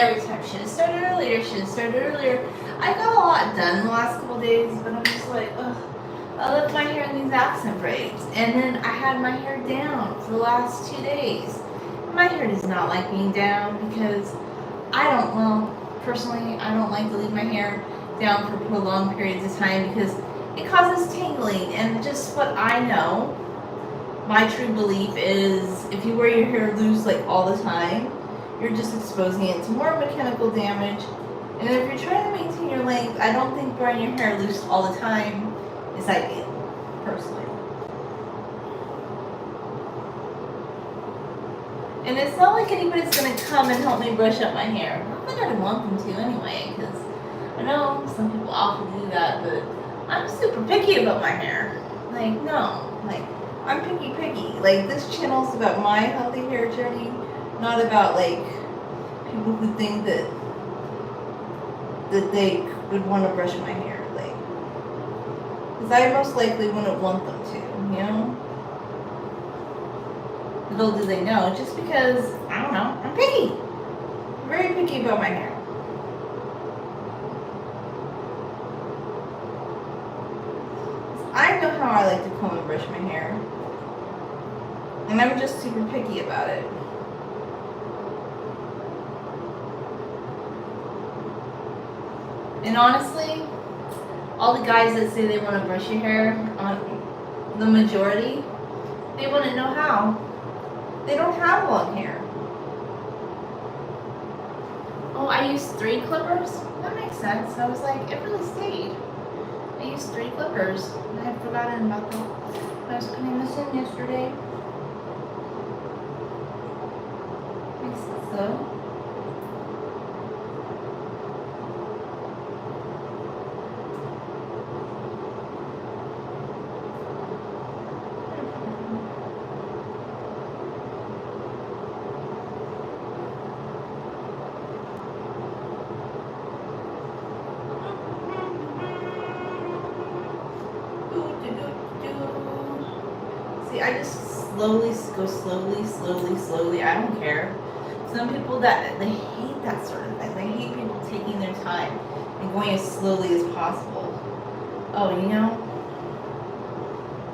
every time. Should have started earlier. Should have started earlier. I got a lot done the last couple days, but I'm just like, ugh. I left my hair in these accent braids, and then I had my hair down for the last 2 days. My hair does not like being down because personally, I don't like to leave my hair down for prolonged periods of time because it causes tangling, and just what I know, my true belief is if you wear your hair loose like all the time, you're just exposing it to more mechanical damage. And if you're trying to maintain your length, I don't think wearing your hair loose all the time is ideal, personally. And it's not like anybody's gonna come and help me brush up my hair. Not that I want them to anyway, because I know some people often do that, but I'm super picky about my hair. Like, no. Like, I'm picky. Like, this channel's about my healthy hair journey, not about, like, people who think that they would want to brush my hair. Like, because I most likely wouldn't want them to, you know? Little do they know, just because, I don't know, I'm picky. Very picky about my hair. I know how I like to comb and brush my hair. And I'm just super picky about it. And honestly, all the guys that say they want to brush your hair, the majority, they wouldn't know how. They don't have long hair. Oh, I used 3 clippers? That makes sense. I was like, it really stayed. I used 3 clippers. I had forgotten about that. I was putting this in yesterday. Makes sense though. See, I just slowly go slowly. I don't care. Some people they hate that sort of thing. They hate people taking their time and going as slowly as possible. Oh, you know,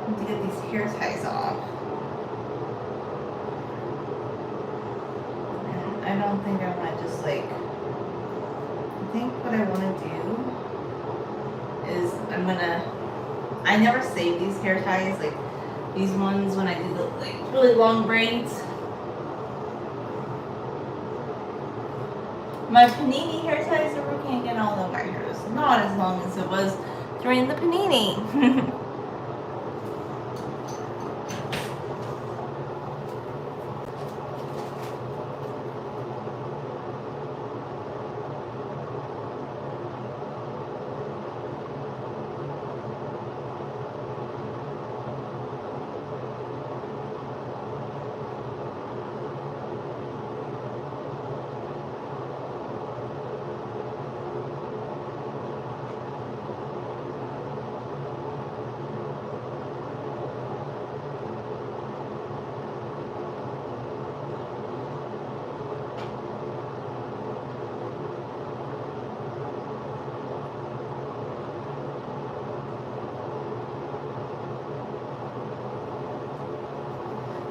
I have to get these hair ties off. And I don't think I want to just like. I think what I want to do is I never save these hair ties, like these ones when I do the like really long braids. My panini hair ties are working again, although my hair is not as long as it was during the panini.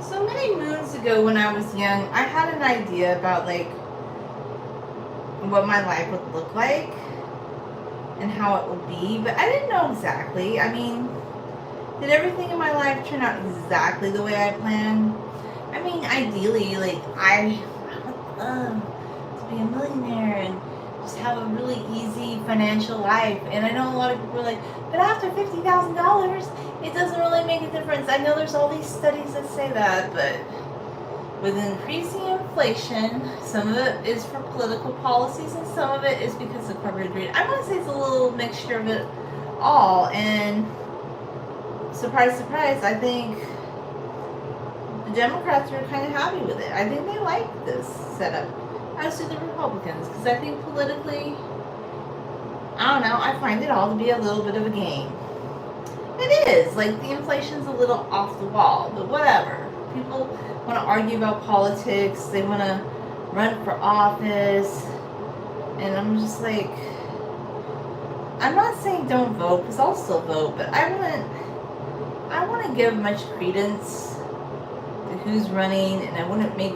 So many moons ago when I was young, I had an idea about like what my life would look like and how it would be, but I didn't know exactly. I mean, did everything in my life turn out exactly the way I planned? I mean, ideally, like I would love to be a millionaire and just have a really easy financial life. And I know a lot of people are like, but after $50,000, it doesn't really make a difference. I know there's all these studies that say that, but with increasing inflation, some of it is for political policies and some of it is because of corporate greed. I want to say it's a little mixture of it all. And surprise, surprise, I think the Democrats are kind of happy with it. I think they like this setup, as do the Republicans, because I think politically, I don't know, I find it all to be a little bit of a game. It is, like the inflation's a little off the wall, but whatever. People want to argue about politics, they want to run for office, And I'm just like, I'm not saying don't vote, because I'll still vote, but I wouldn't give much credence to who's running, and I wouldn't make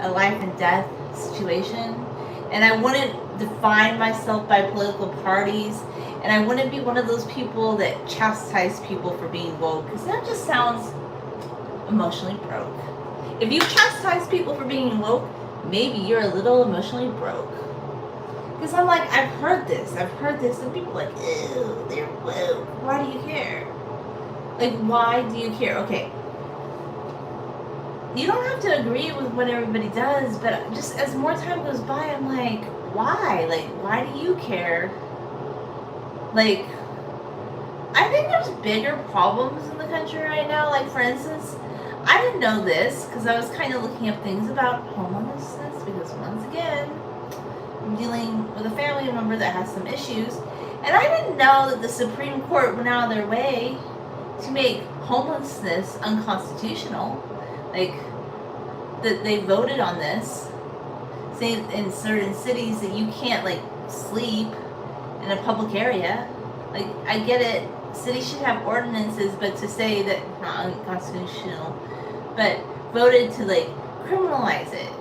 a life and death situation, and I wouldn't define myself by political parties, and I wouldn't be one of those people that chastise people for being woke, because that just sounds emotionally broke. If you chastise people for being woke, maybe you're a little emotionally broke. Because I'm like, I've heard this, and people are like, ew, they're woke. Why do you care? Like, why do you care? Okay, you don't have to agree with what everybody does, but just as more time goes by, I'm like, why? Like, why do you care? Like, I think there's bigger problems in the country right now. Like, for instance, I didn't know this because I was kind of looking up things about homelessness, because once again, I'm dealing with a family member that has some issues, and I didn't know that the Supreme Court went out of their way to make homelessness unconstitutional. Like, that they voted on this, saying in certain cities that you can't, like, sleep in a public area. Like, I get it, cities should have ordinances, but to say that not unconstitutional, but voted to, like, criminalize it.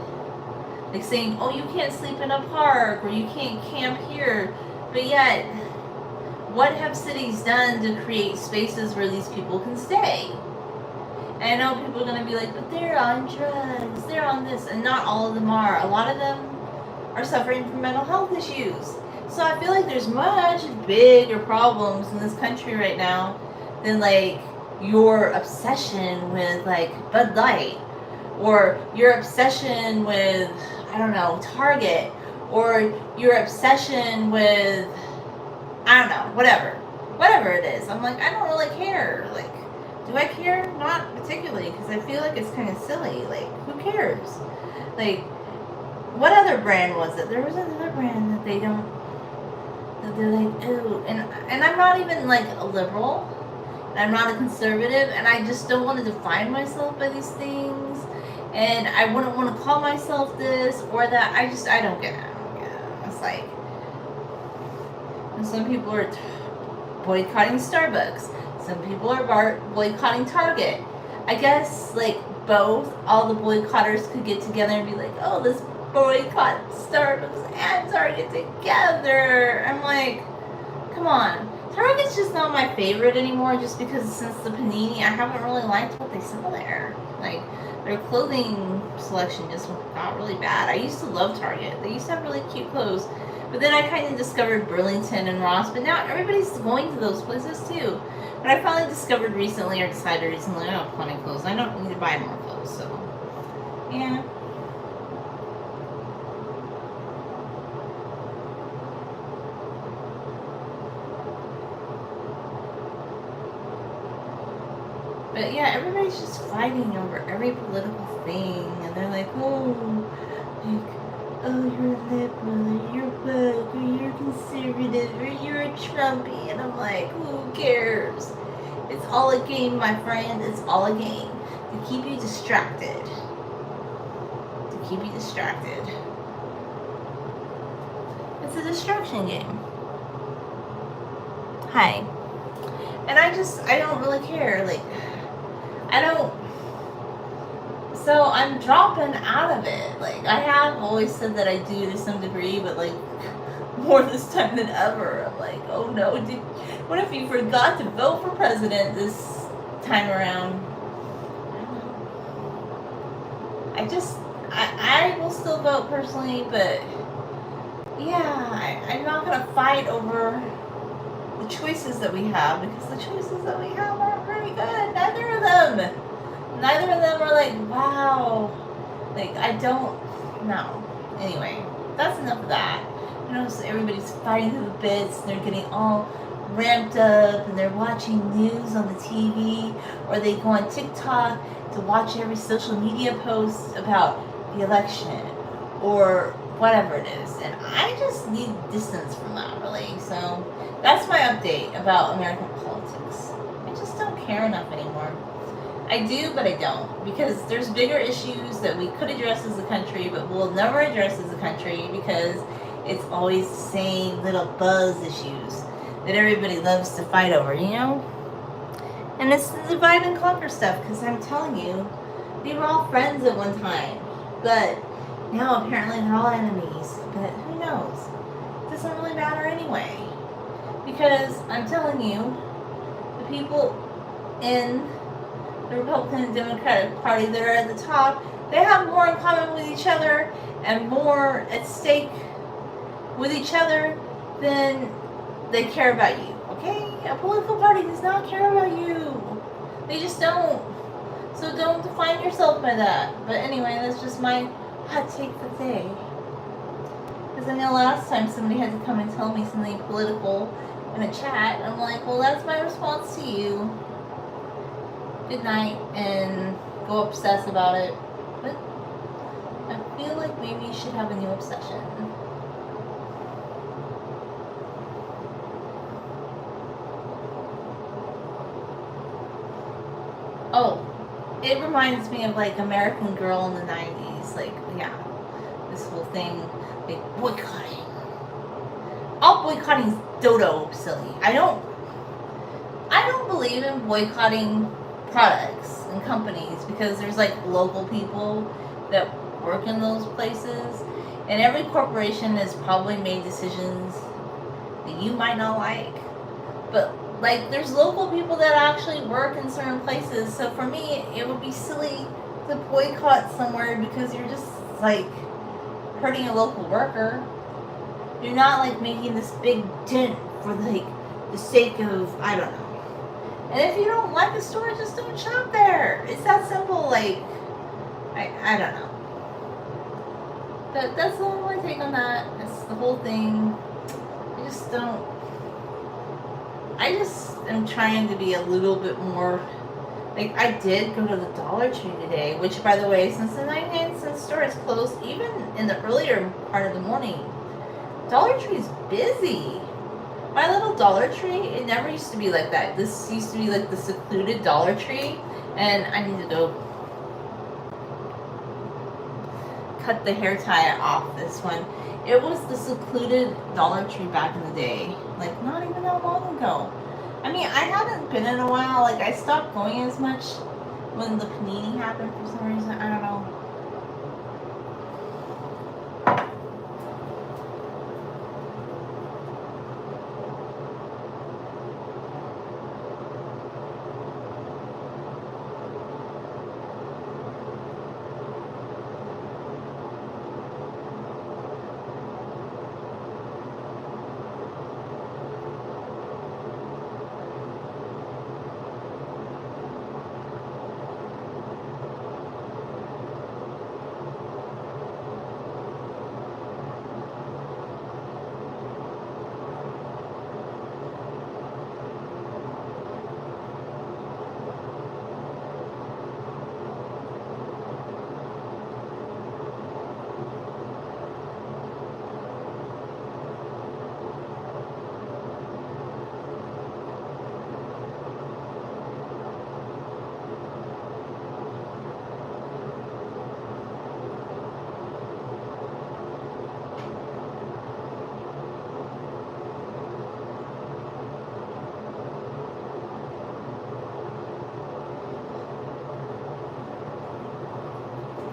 Like saying, oh, you can't sleep in a park, or you can't camp here. But yet, what have cities done to create spaces where these people can stay? And I know people are going to be like, but they're on drugs, they're on this, and not all of them are. A lot of them are suffering from mental health issues. So I feel like there's much bigger problems in this country right now than, like, your obsession with, like, Bud Light, or your obsession with, I don't know, Target, or your obsession with, I don't know, whatever it is. I'm like, I don't really care. Like, do I care? Not particularly, because I feel like it's kind of silly. Like, who cares? Like, what other brand was it? There was another brand that they're like, ooh, and I'm not even, like, a liberal, and I'm not a conservative, and I just don't want to define myself by these things, and I wouldn't want to call myself this or that. I don't get it. It's like, and some people are boycotting Starbucks. Some people are boycotting Target. I guess, like, both, all the boycotters could get together and be like, oh, let's boycott Starbucks and Target together. I'm like, come on. Target's just not my favorite anymore, just because since the panini, I haven't really liked what they sell there. Like, their clothing selection just got really bad. I used to love Target. They used to have really cute clothes. But then I kind of discovered Burlington and Ross, but now everybody's going to those places too. But I finally discovered recently, or decided recently, I have plenty of clothes. I don't need to buy more clothes, so, yeah. But yeah, everybody's just fighting over every political thing, and they're like, oh, you're a liberal, or you're woke, or you're conservative, or you're a Trumpy, and I'm like, who cares? It's all a game, my friend. It's all a game to keep you distracted. To keep you distracted. It's a distraction game. Hi. And I don't really care. Like, so I'm dropping out of it. Like, I have always said that I do to some degree, but, like, more this time than ever. I'm like, oh no, what if you forgot to vote for president this time around? I will still vote personally, but yeah, I'm not gonna fight over the choices that we have, because the choices that we have aren't very good. Neither of them are like, wow. Like, I don't know. Anyway, that's enough of that. You know, so everybody's fighting through the bits, and they're getting all ramped up, and they're watching news on the TV, or they go on TikTok to watch every social media post about the election, or whatever it is. And I just need distance from that, really. So that's my update about American politics. I just don't care enough anymore. I do, but I don't, because there's bigger issues that we could address as a country, but we'll never address as a country, because it's always the same little buzz issues that everybody loves to fight over, you know? And it's the divide and conquer stuff, because I'm telling you, we were all friends at one time. But now apparently they're all enemies. But who knows? It doesn't really matter anyway. Because I'm telling you, the people in the Republican and Democratic Party that are at the top, they have more in common with each other and more at stake with each other than they care about you. Okay? A political party does not care about you. They just don't. So don't define yourself by that. But anyway, that's just my hot take for the day. Because I know last time somebody had to come and tell me something political in a chat. I'm like, well, that's my response to you. Good night, and go obsess about it. But I feel like maybe you should have a new obsession. Oh, it reminds me of like American Girl in the 90s. Like, yeah, this whole thing, like boycotting. All boycotting is dodo silly. I don't believe in boycotting products and companies, because there's like local people that work in those places, and every corporation has probably made decisions that you might not like, but like there's local people that actually work in certain places. So for me, it would be silly to boycott somewhere because you're just like hurting a local worker. You're not like making this big dent for like the sake of, I don't know. And if you don't like a store, just don't shop there. It's that simple. Like, I don't know. That's the only take on that. It's the whole thing. I just am trying to be a little bit more, like, I did go to the Dollar Tree today, which, by the way, since the 99-cent store is closed, even in the earlier part of the morning, Dollar Tree is busy. My little Dollar Tree, it never used to be like that. This used to be like the secluded Dollar Tree, and I need to go cut the hair tie off this one. It was the secluded Dollar Tree back in the day, like not even that long ago. I mean, I haven't been in a while. Like, I stopped going as much when the panini happened for some reason. I don't know.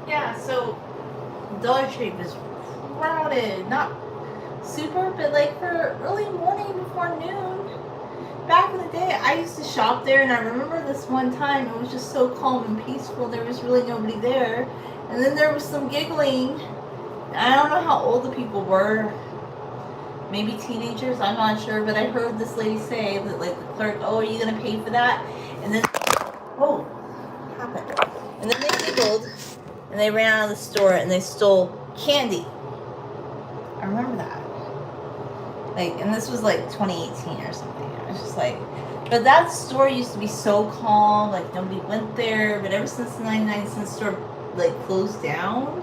Yeah, so Dollar Tree was crowded. Not super, but like for early morning before noon. Back in the day, I used to shop there, and I remember this one time, it was just so calm and peaceful. There was really nobody there. And then there was some giggling. I don't know how old the people were. Maybe teenagers, I'm not sure. But I heard this lady say that, like, the clerk, oh, are you going to pay for that? And then, oh, what happened? And then they giggled, and they ran out of the store, and they stole candy. I remember that. Like, and this was like 2018 or something. I was just like, but that store used to be so calm, like nobody went there. But ever since the 99-cent store like closed down,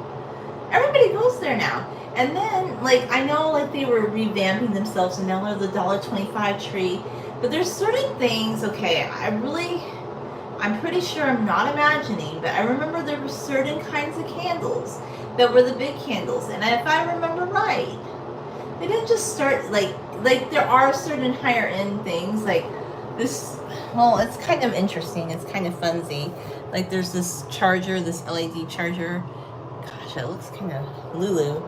everybody goes there now. And then, like, I know, like, they were revamping themselves, and now they're the $1.25 tree. But there's certain things, okay, I'm pretty sure I'm not imagining, but I remember there were certain kinds of candles that were the big candles. And if I remember right, it didn't just start like there are certain higher end things like this. Well, it's kind of interesting. It's kind of funsy. Like there's this charger, this LED charger. Gosh, it looks kind of Lulu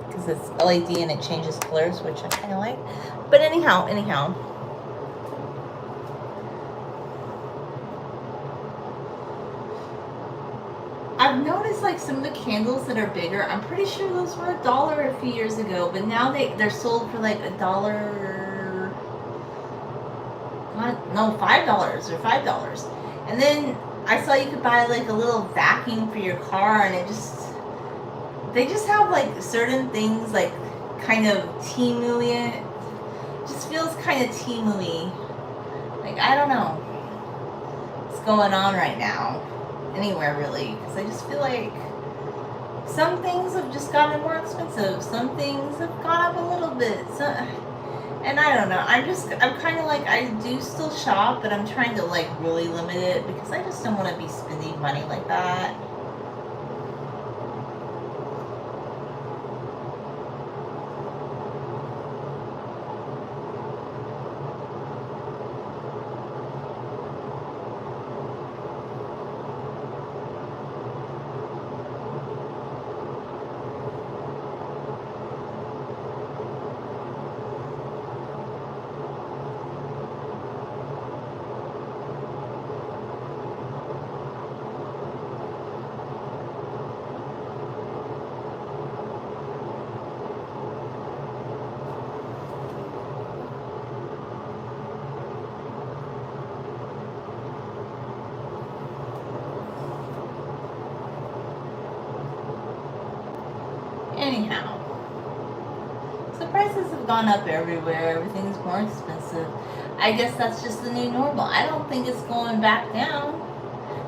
because it's LED and it changes colors, which I kind of like. But anyhow. I've noticed like some of the candles that are bigger. I'm pretty sure those were $1 a few years ago, but now they're sold for like $1. No, $5 or $5. And then I saw you could buy like a little vacuum for your car, and they just have like certain things like kind of Temu-y. It just feels kind of Temu-y. Like I don't know what's going on right now. Anywhere really, because I just feel like some things have just gotten more expensive, some things have gone up a little bit, and I don't know, I'm kind of like, I do still shop, but I'm trying to like really limit it because I just don't want to be spending money like that. Anyhow, so prices have gone up everywhere. Everything's more expensive. I guess that's just the new normal. I don't think it's going back down.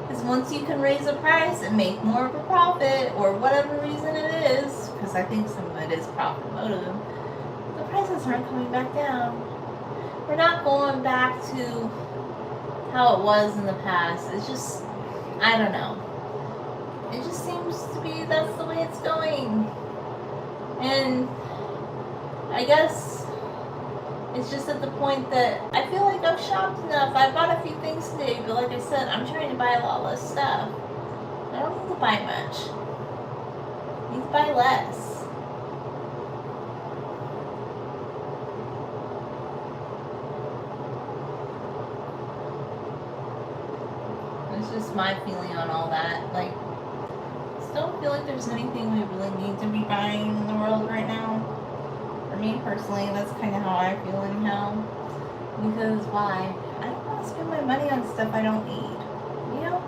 Because once you can raise a price and make more of a profit, or whatever reason it is, because I think some of it is profit motive, the prices aren't coming back down. We're not going back to how it was in the past. It's just, I don't know. It just seems to be that's the way it's going. And I guess it's just at the point that I feel like I've shopped enough. I bought a few things today, but like I said, I'm trying to buy a lot less stuff. I don't need to buy much. I need to buy less. It's just my feeling on all that. Like, don't feel like there's anything we really need to be buying in the world right now. For me personally, that's kind of how I feel anyhow. Because why? I don't want to spend my money on stuff I don't need. You know?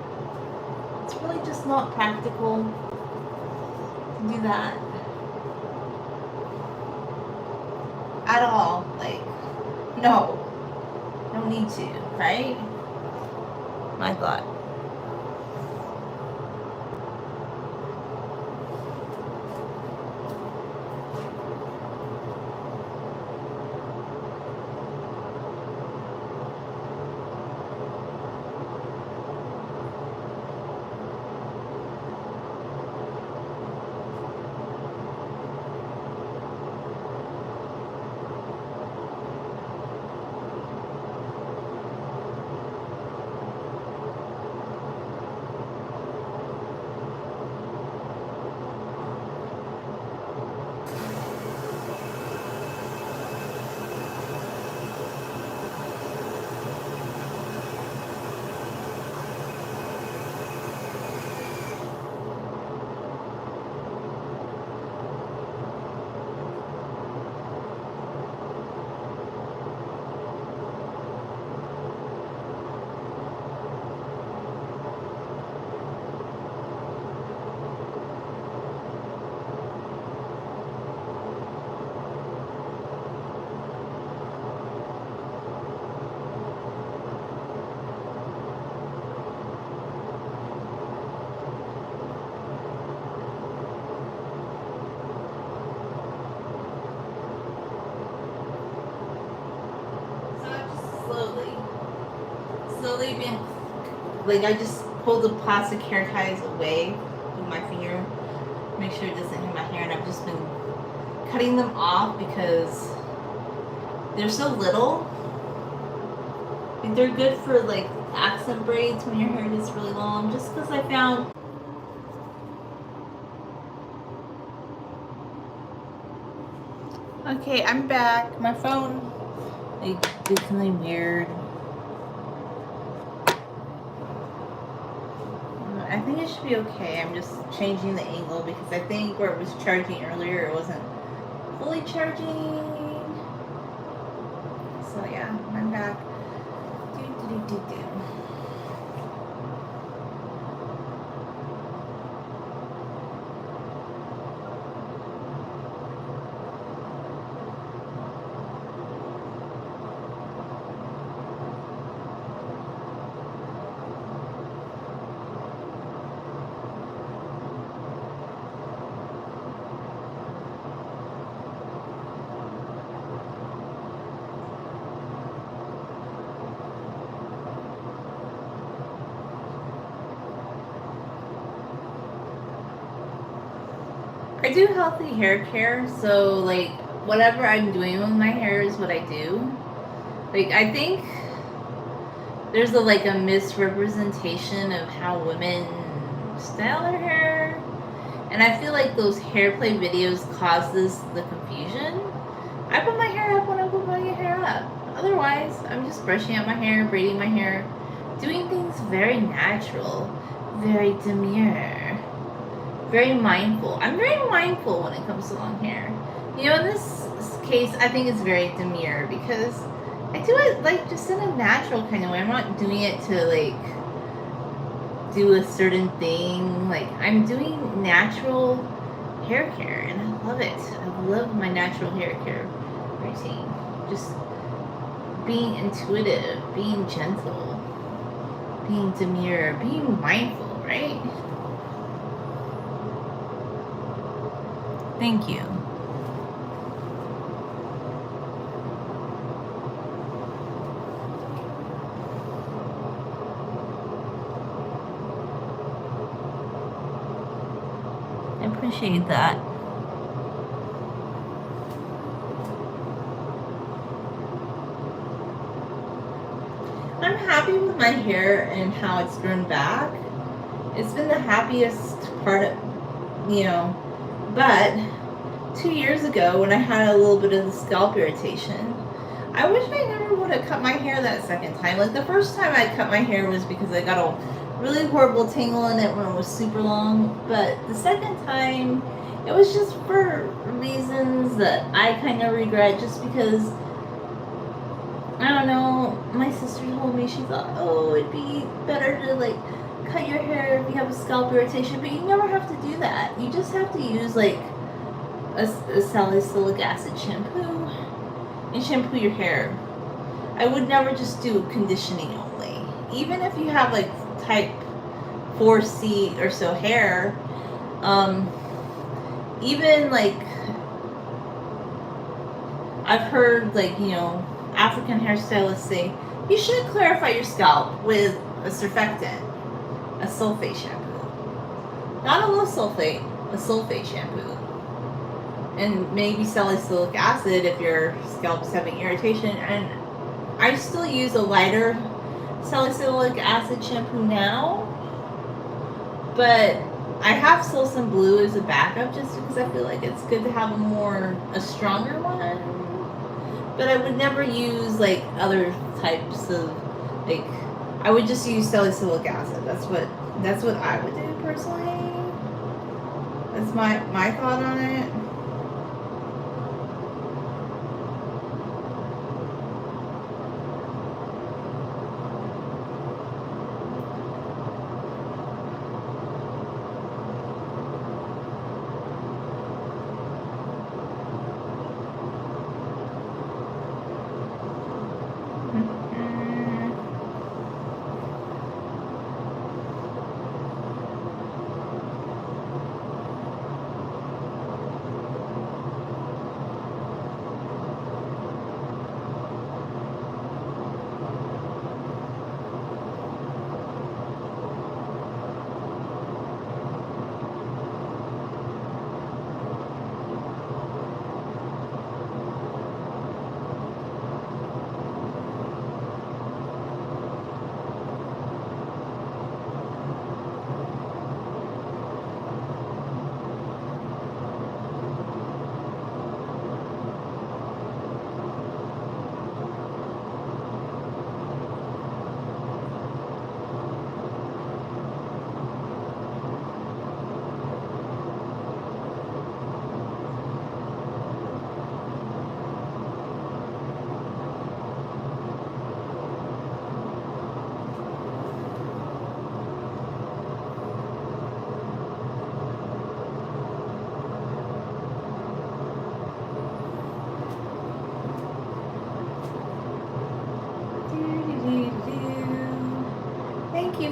It's really just not practical to do that. At all. Like, no. Don't need to, right? My God. Slowly been, like I just pulled the plastic hair ties away with my finger, make sure it doesn't hit my hair, and I've just been cutting them off because they're so little. Like, they're good for like accent braids when your hair gets really long. Just because I found. Okay, I'm back. My phone like did something weird. I think it should be okay. I'm just changing the angle because I think where it was charging earlier, it wasn't fully charging. So yeah, I'm back. Do. I do healthy hair care, so like whatever I'm doing with my hair is what I do. Like I think there's like a misrepresentation of how women style their hair, and I feel like those hair play videos cause the confusion. I put my hair up when I put my hair up. Otherwise, I'm just brushing out my hair, braiding my hair, doing things very natural, very demure, very mindful. I'm very mindful when it comes to long hair. You know, in this case, I think it's very demure because I do it like just in a natural kind of way. I'm not doing it to like do a certain thing. Like I'm doing natural hair care and I love it. I love my natural hair care routine. Just being intuitive, being gentle, being demure, being mindful, right? Thank you. I appreciate that. I'm happy with my hair and how it's grown back. It's been the happiest part of, you know, but 2 years ago when I had a little bit of the scalp irritation, I wish I never would have cut my hair that second time. Like the first time I cut my hair was because I got a really horrible tangle in it when it was super long, but the second time it was just for reasons that I kind of regret, just because I don't know, my sister told me, she thought, oh, it'd be better to like cut your hair if you have a scalp irritation, but you never have to do that. You just have to use like a salicylic acid shampoo and shampoo your hair. I would never just do conditioning only. Even if you have like type 4C or so hair, even like I've heard like, you know, African hairstylists say you should clarify your scalp with a surfactant, a sulfate shampoo. Not a low sulfate, a sulfate shampoo. And maybe salicylic acid if your scalp's having irritation. And I still use a lighter salicylic acid shampoo now, but I have Silson Blue as a backup just because I feel like it's good to have a stronger one. But I would never use like other types of, like, I would just use salicylic acid. That's what I would do personally. That's my thought on it.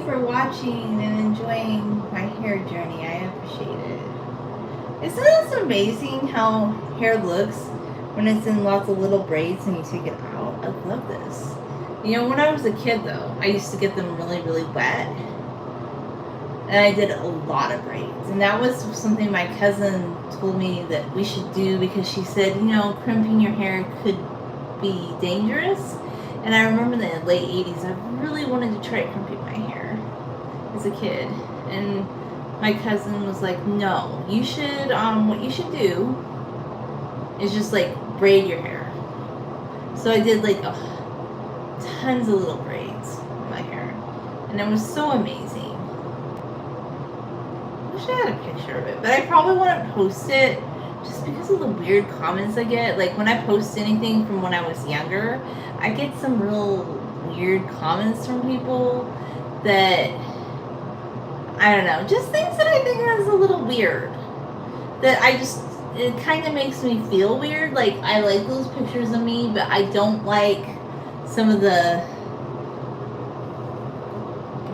for watching and enjoying my hair journey. I appreciate it. Isn't this amazing how hair looks when it's in lots of little braids and you take it out? I love this. You know, when I was a kid though, I used to get them really, really wet. And I did a lot of braids. And that was something my cousin told me that we should do because she said, you know, crimping your hair could be dangerous. And I remember in the late 80s, I really wanted to try crimping my hair as a kid. And my cousin was like, no, you should, what you should do is just like braid your hair. So I did like tons of little braids in my hair. And it was so amazing. I wish I had a picture of it, but I probably wouldn't post it just because of the weird comments I get. Like when I post anything from when I was younger, I get some real weird comments from people that, I don't know, just things that I think is a little weird. That it kind of makes me feel weird. Like I like those pictures of me, but I don't like some of the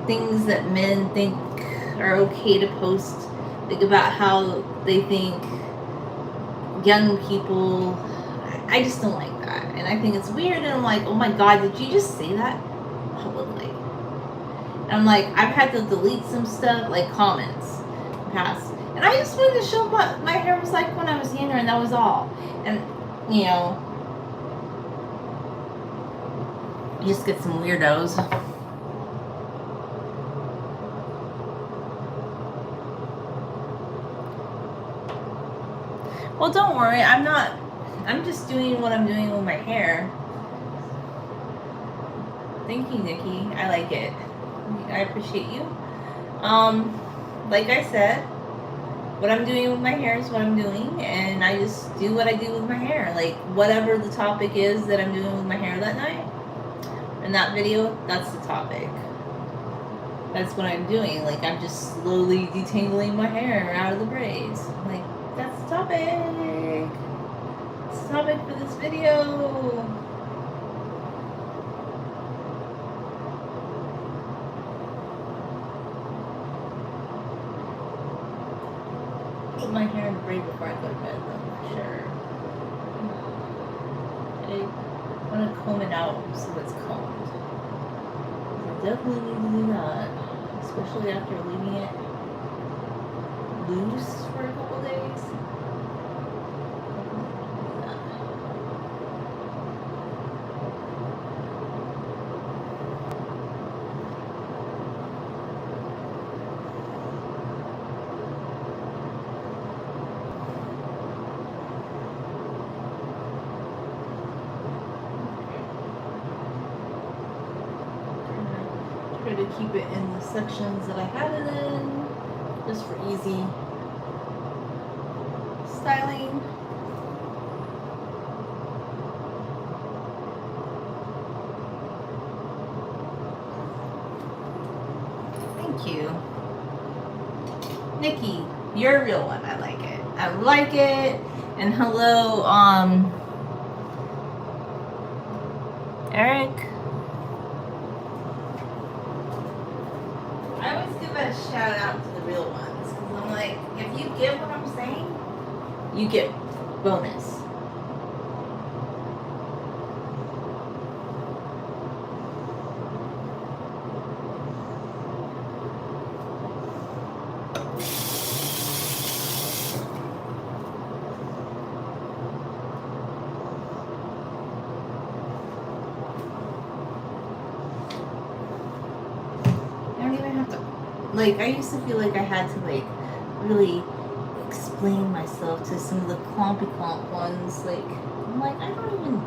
things that men think are okay to post, like about how they think young people. I just don't like that, and I think it's weird. And I'm like, oh my god, did you just say that publicly? And I'm like, I've had to delete some stuff, like comments, past, and I just wanted to show what my hair was like when I was younger, and that was all. And you know, you just get some weirdos. Well, don't worry, I'm just doing what I'm doing with my hair. Thank you, Nikki. I like it. I appreciate you. Like I said, what I'm doing with my hair is what I'm doing, and I just do what I do with my hair. Like, whatever the topic is that I'm doing with my hair that night, in that video, that's the topic. That's what I'm doing. Like, I'm just slowly detangling my hair out of the braids. Like, that's the topic. That's the topic for this video. Put my hair in a braid before I go to bed, though, for sure. I want to comb it out so it's combed. I definitely need to do that, especially after leaving it loose for a couple days. Try to keep it in the sections that I had it in, just for easy styling. Thank you. Nikki, you're a real one. I like it. I like it. And hello, Eric. I always give a shout out to the real ones because I'm like, if you get what I'm saying, you get bonus. Like, I used to feel like I had to, like, really explain myself to some of the clompy clomp ones. Like, I'm like, I don't even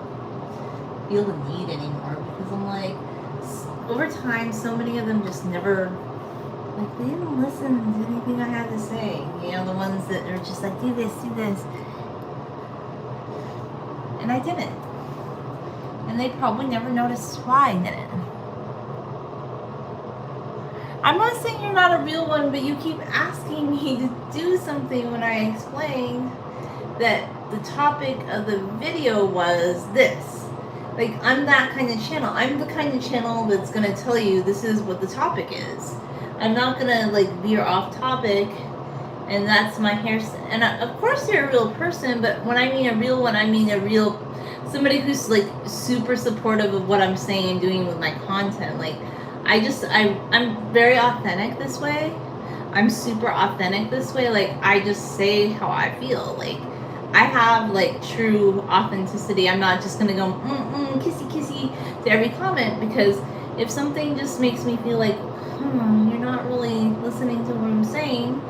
feel the need anymore because I'm like, over time, so many of them just never, like, they didn't listen to anything I had to say. You know, the ones that are just like, do this, do this. And I didn't. And they probably never noticed why I didn't. I'm not saying you're not a real one, but you keep asking me to do something when I explained that the topic of the video was this. Like, I'm that kind of channel. I'm the kind of channel that's gonna tell you this is what the topic is. I'm not gonna like veer off topic, and that's my hair. And of course, you're a real person, but when I mean a real one, I mean a real somebody who's like super supportive of what I'm saying and doing with my content. Like, I'm very authentic this way. I'm super authentic this way. Like, I just say how I feel. Like, I have like true authenticity. I'm not just gonna go kissy kissy to every comment, because if something just makes me feel like you're not really listening to what I'm saying,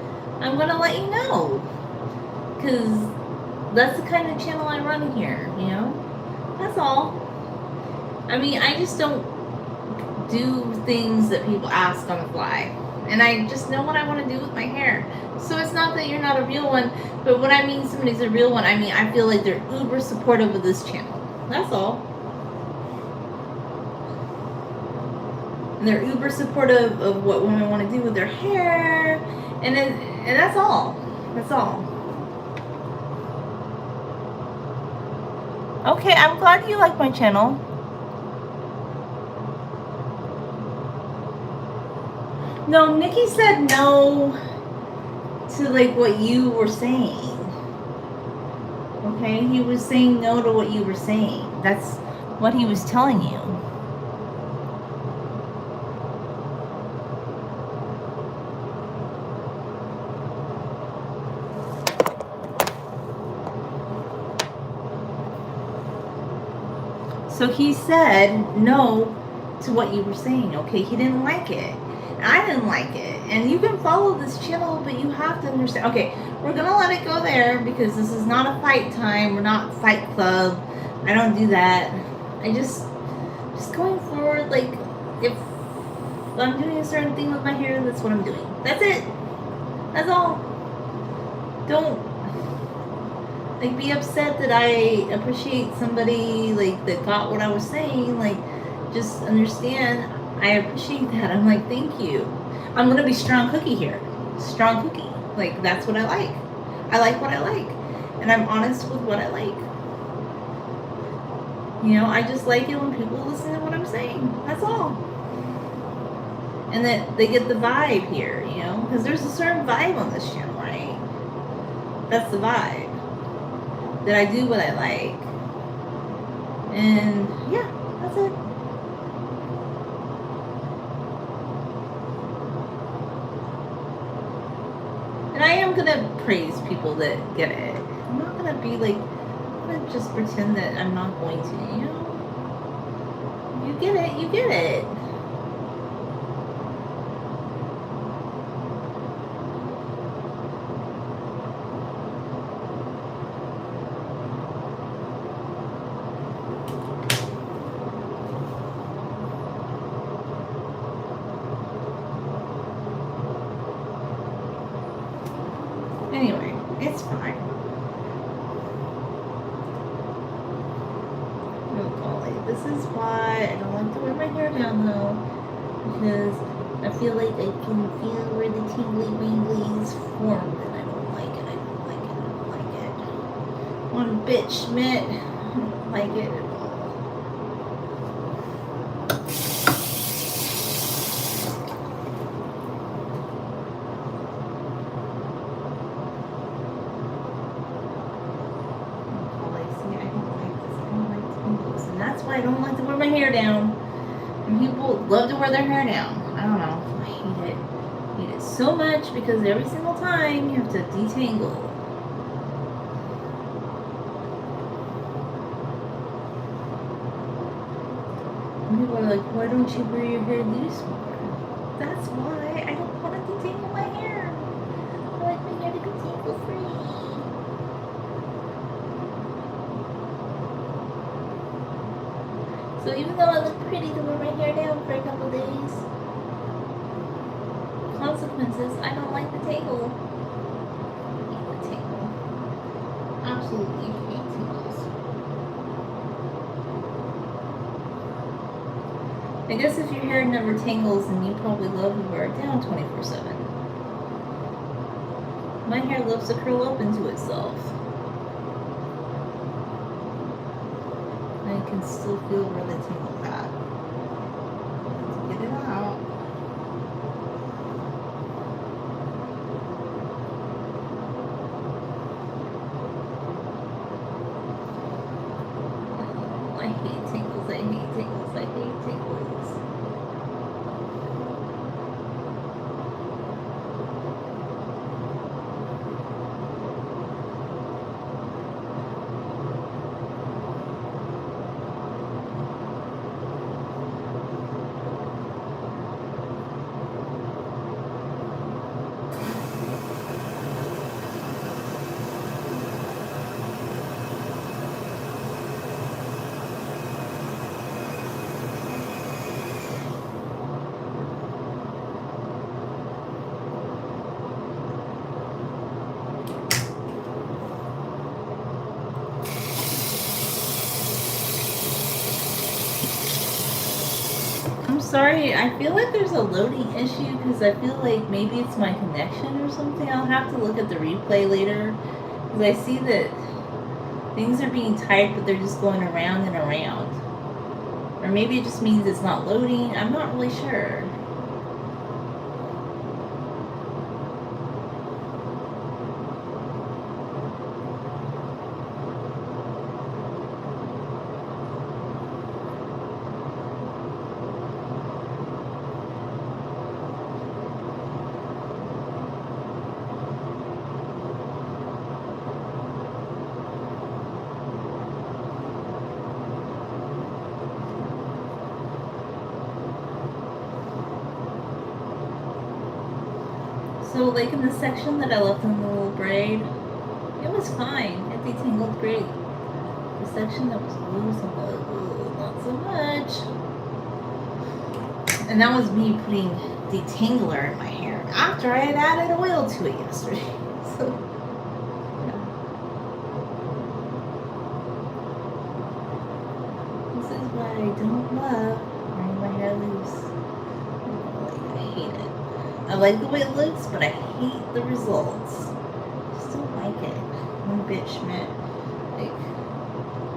I'm gonna let you know, because that's the kind of channel I run here. You know, that's all. I mean, I just don't do things that people ask on the fly, and I just know what I want to do with my hair. So it's not that you're not a real one, but when I mean somebody's a real one, I mean I feel like they're uber supportive of this channel. That's all. And they're uber supportive of what women want to do with their hair, and that's all. That's all. Okay, I'm glad you like my channel. No, Nikki said no to like what you were saying. Okay, he was saying no to what you were saying. That's what he was telling you. So he said no to what you were saying. Okay, he didn't like it. I didn't like it. And you can follow this channel, but you have to understand. Okay, we're gonna let it go there, because this is not a fight time. We're not Fight Club. I don't do that. I just going forward, like, if I'm doing a certain thing with my hair, that's what I'm doing. That's it. That's all. Don't like be upset that I appreciate somebody like that got what I was saying. Like, just understand, I appreciate that. I'm like, thank you. I'm gonna be strong cookie here. Strong cookie. Like, that's what I like. I like what I like. And I'm honest with what I like. You know, I just like it when people listen to what I'm saying. That's all. And that they get the vibe here, you know? Because there's a certain vibe on this channel, right? That's the vibe. That I do what I like. And yeah, that's it. And I am gonna praise people that get it. I'm not gonna be like, I'm gonna just pretend that I'm not going to, you know? You get it, you get it. Anyway, it's fine. Oh golly, this is why I don't like to wear my hair down though, because I feel like I can feel where the tingly winglies formed, and I don't like it. I don't like it. I don't like it. One bitch, Schmidt. I don't like it at all. I don't like to wear my hair down. And people love to wear their hair down. I don't know. I hate it. I hate it so much, because every single time you have to detangle. And people are like, why don't you wear your hair loose more? That's why. I don't want to detangle my hair. I like my hair to be tangle free. So even though I look pretty to wear my hair down for a couple days, consequences, I don't like the tangle. I hate the tangle. Absolutely hate tangles. I guess if your hair never tangles, then you probably love to wear it down 24/7. My hair loves to curl up into itself. Like, can still feel where the tingle's at. Let's get it out. Oh, I hate tingles, I hate tingles, I hate tingles. I'm sorry, I feel like there's a loading issue because I feel like maybe it's my connection or something. I'll have to look at the replay later because I see that things are being typed but they're just going around and around. Or maybe it just means it's not loading. I'm not really sure. So, like in the section that I left in the little braid, it was fine. It detangled great. The section that was loose, I'm like, ooh, not so much. And that was me putting detangler in my hair after I had added oil to it yesterday. So, yeah. This is why I don't love wearing my hair loose. I hate it. I like the way it looks, but I hate the results. I just don't like it. One bit Schmidt. Like,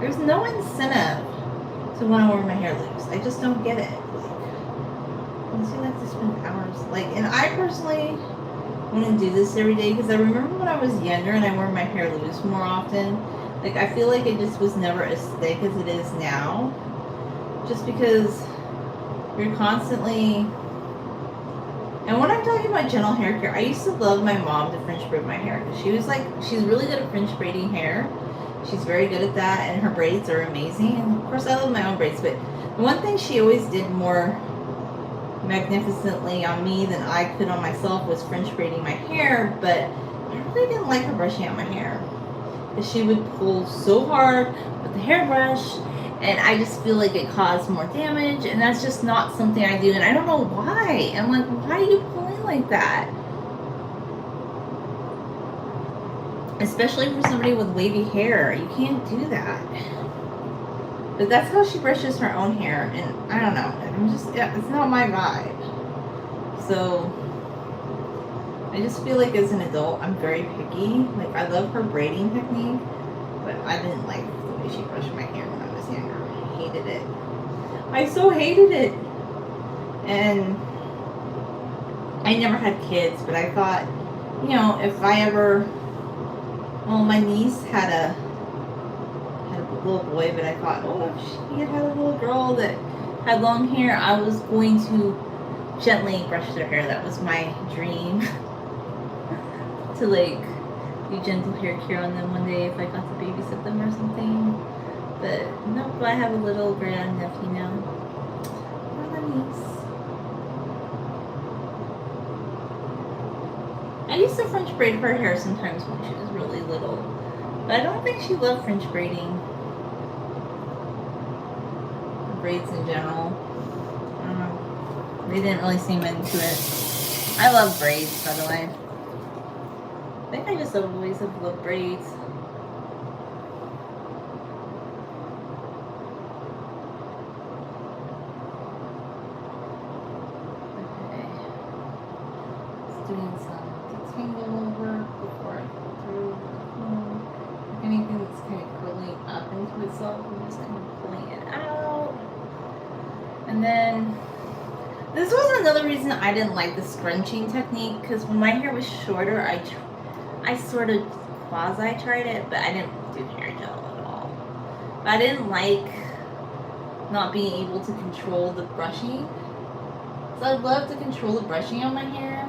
there's no incentive to want to wear my hair loose. I just don't get it. Like, you have to spend hours. Like, and I personally want to do this every day because I remember when I was younger and I wore my hair loose more often. Like, I feel like it just was never as thick as it is now. Just because you're constantly. And when I'm talking about gentle hair care, I used to love my mom to French braid my hair because she was like, she's really good at French braiding hair. She's very good at that, and her braids are amazing. And of course, I love my own braids, but the one thing she always did more magnificently on me than I could on myself was French braiding my hair. But I really didn't like her brushing out my hair because she would pull so hard with the hairbrush. And I just feel like it caused more damage, and that's just not something I do, and I don't know why. I'm like, why are you pulling like that? Especially for somebody with wavy hair, you can't do that. But that's how she brushes her own hair, and I don't know. I'm just, yeah, it's not my vibe. So, I just feel like as an adult, I'm very picky. Like, I love her braiding technique, but I didn't like the way she brushed my hair when I was younger. I hated it. I so hated it. And I never had kids, but I thought, you know, if I ever, well, my niece had a little boy, but I thought, oh, if she had a little girl that had long hair, I was going to gently brush their hair. That was my dream. To like do gentle hair care on them one day if I got to babysit them or something. But nope, I have a little grand nephew now. Or niece. I used to French braid her hair sometimes when she was really little, but I don't think she loved French braiding. Braids in general. I don't know. They didn't really seem into it. I love braids, by the way. I think I just always have loved braids. Okay. Just doing some detangle work before I go through the comb. If anything that's kind of curling up into itself, I'm just kind of pulling it And then this was another reason I didn't like the scrunching technique, because when my hair was shorter, I sort of quasi tried it, but I didn't do hair gel at all. But I didn't like not being able to control the brushing. So I'd love to control the brushing on my hair.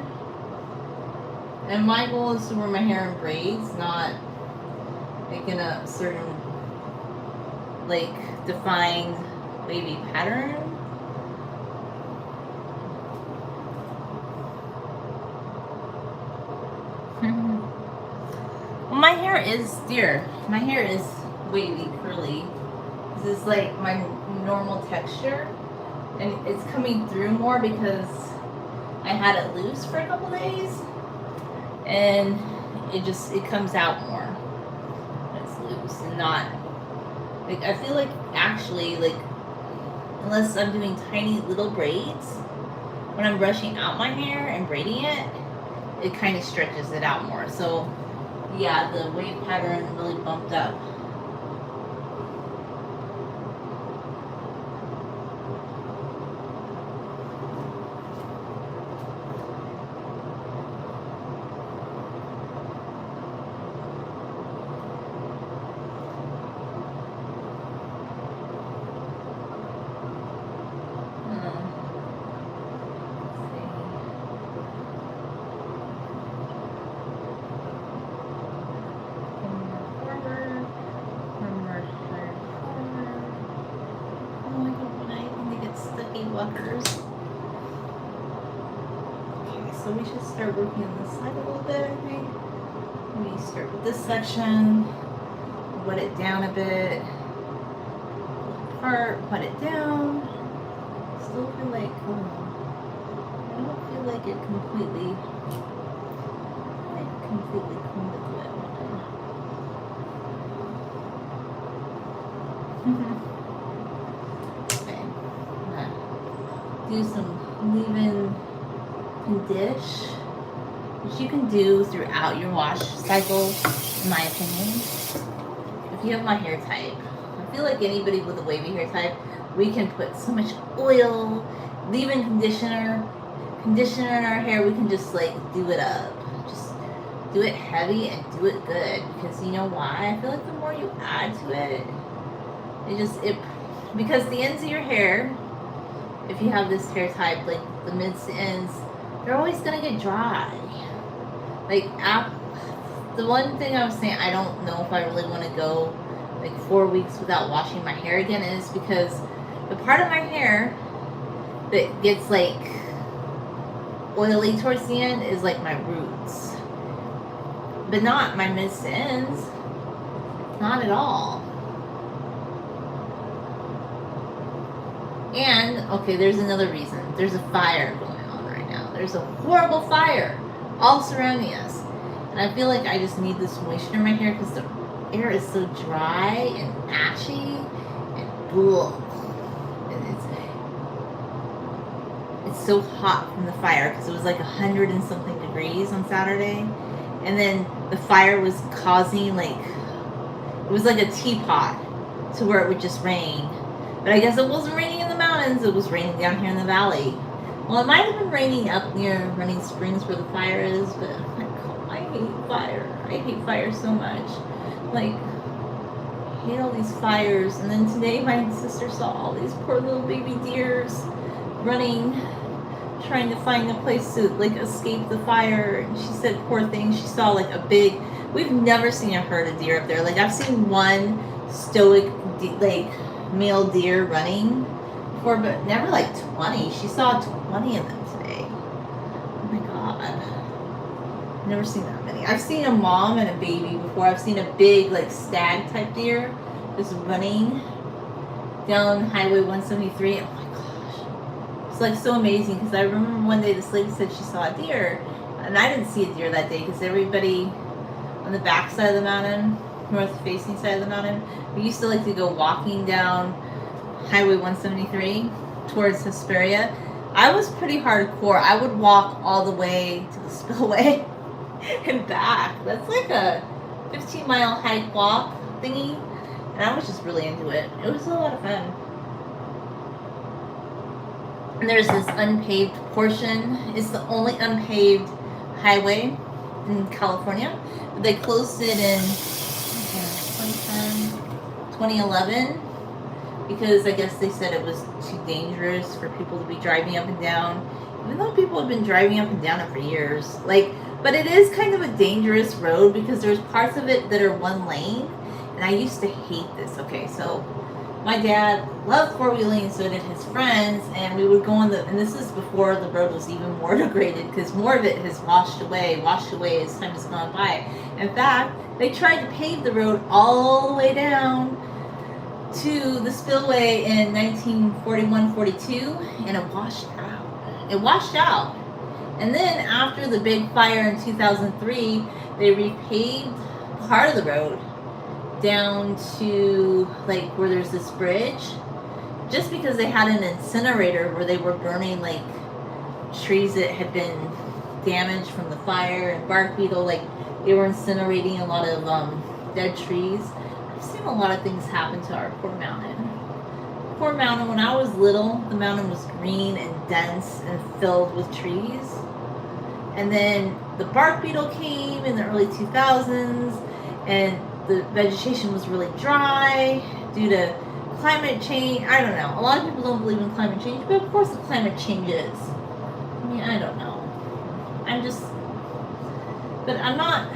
And my goal is to wear my hair in braids, not like in a certain like defined wavy pattern. Well, my hair is dear. My hair is wavy, curly. This is like my normal texture, and it's coming through more because I had it loose for a couple days, and it comes out more when it's loose and not like, I feel like actually, like, unless I'm doing tiny little braids, when I'm brushing out my hair and braiding it, it kind of stretches it out more. So yeah, the wave pattern really bumped up. Okay, so we should start working on this side a little bit, I think. We start with this section, wet it down a bit, apart, wet it down. Still feel like, I don't feel like it completely combed it wet. Okay, do some leave-in condish, which you can do throughout your wash cycle, in my opinion. If you have my hair type, I feel like anybody with a wavy hair type, we can put so much oil, leave-in conditioner in our hair. We can just like do it up, just do it heavy and do it good. Because you know why? I feel like the more you add to it, because the ends of your hair, if you have this hair type, like the mids to ends, they're always gonna get dry. Like the one thing I was saying, I don't know if I really want to go like 4 weeks without washing my hair again, is because the part of my hair that gets like oily towards the end is like my roots, but not my mids to ends. Not at all. And, okay, there's another reason. There's a fire going on right now. There's a horrible fire all surrounding us. And I feel like I just need this moisture in my hair because the air is so dry and ashy and bleh. And it's so hot from the fire because it was like 100 and something degrees on Saturday. And then the fire was causing like, it was like a teapot to where it would just rain. But I guess it wasn't raining in the mountains, it was raining down here in the valley. Well, it might have been raining up near Running Springs where the fire is, but I hate fire. I hate fire so much. Like, I hate all these fires. And then today my sister saw all these poor little baby deers running, trying to find a place to like escape the fire. And she said, poor thing, she saw like a big, we've never seen a herd of deer up there. Like, I've seen one stoic, like, male deer running before, but never like 20. She saw 20 of them today. Oh my god. Never seen that many. I've seen a mom and a baby before. I've seen a big like stag type deer just running down Highway 173. Oh my gosh. It's like so amazing because I remember one day this lady said she saw a deer, and I didn't see a deer that day because everybody on the back side of the mountain, north facing side of the mountain, we used to like to go walking down Highway 173 towards Hesperia. I was pretty hardcore. I would walk all the way to the spillway and back. That's like a 15-mile hike walk thingy, and I was just really into it. It was a lot of fun. And there's this unpaved portion. It's the only unpaved highway in California. They closed it in 2010, 2011 because I guess they said it was too dangerous for people to be driving up and down. Even though people have been driving up and down it for years. But it is kind of a dangerous road because there's parts of it that are one lane. And I used to hate this. Okay, so my dad loved four-wheeling, and so did his friends, and we would go on and this is before the road was even more degraded, because more of it has washed away as time has gone by. In fact, they tried to pave the road all the way down to the spillway in 1941-42, and it washed out. And then after the big fire in 2003, they repaved part of the road down to like where there's this bridge, just because they had an incinerator where they were burning like trees that had been damaged from the fire and bark beetle. Like they were incinerating a lot of dead trees. I've seen a lot of things happen to our poor mountain. When I was little, the mountain was green and dense and filled with trees. And then the bark beetle came in the early 2000s, and the vegetation was really dry due to climate change. I don't know. A lot of people don't believe in climate change, but of course the climate changes. I mean, I don't know. But I'm not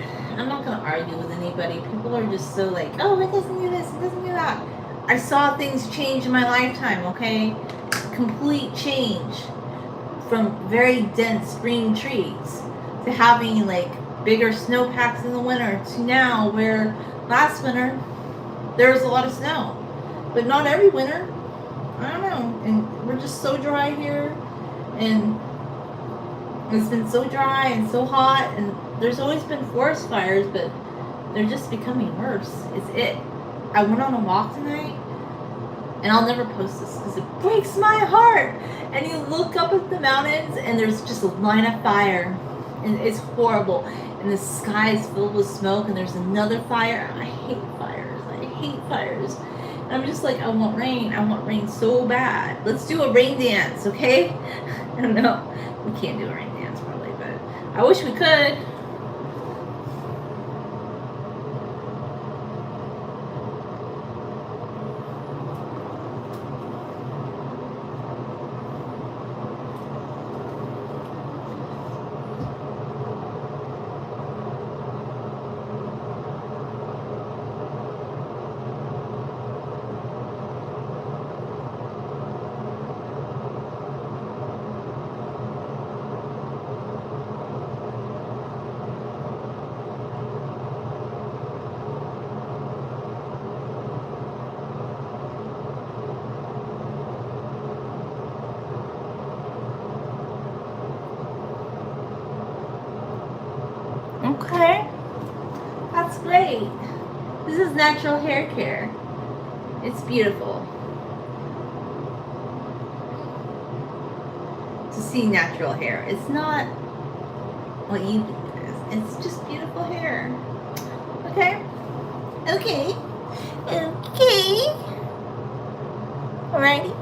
going to argue with anybody. People are just so like, oh, it doesn't do this, it doesn't do that. I saw things change in my lifetime, okay? Complete change. From very dense green trees to having like bigger snowpacks in the winter to now where last winter there was a lot of snow, but not every winter. I don't know, and we're just so dry here, and it's been so dry and so hot, and there's always been forest fires, but they're just becoming worse. I went on a walk tonight, and I'll never post this because it breaks my heart. And you look up at the mountains, and there's just a line of fire, and it's horrible. And the sky is filled with smoke, and there's another fire. I hate fires. And I'm just like, I want rain so bad. Let's do a rain dance, okay? I don't know. We can't do a rain dance probably, but I wish we could. Okay, that's great. This is natural hair care. It's beautiful to see natural hair. It's not what you think it is. It's just beautiful hair. Okay? Okay. Alrighty.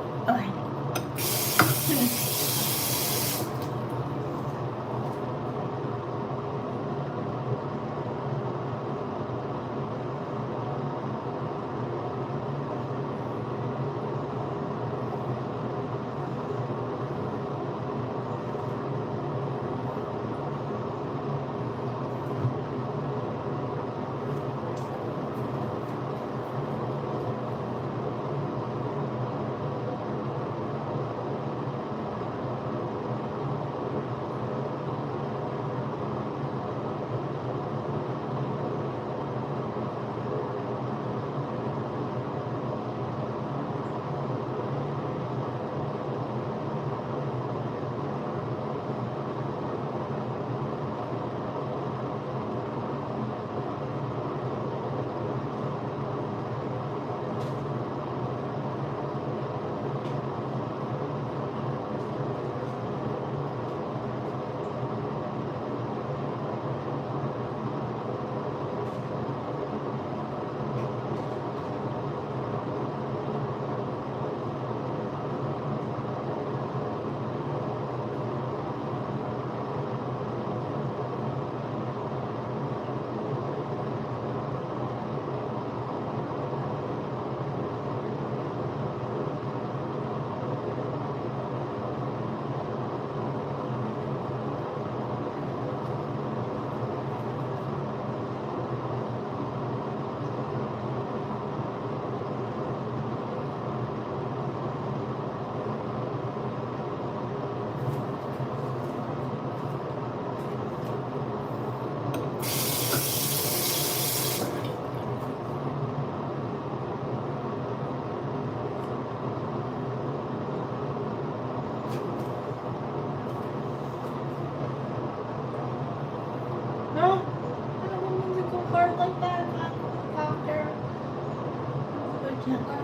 gentler.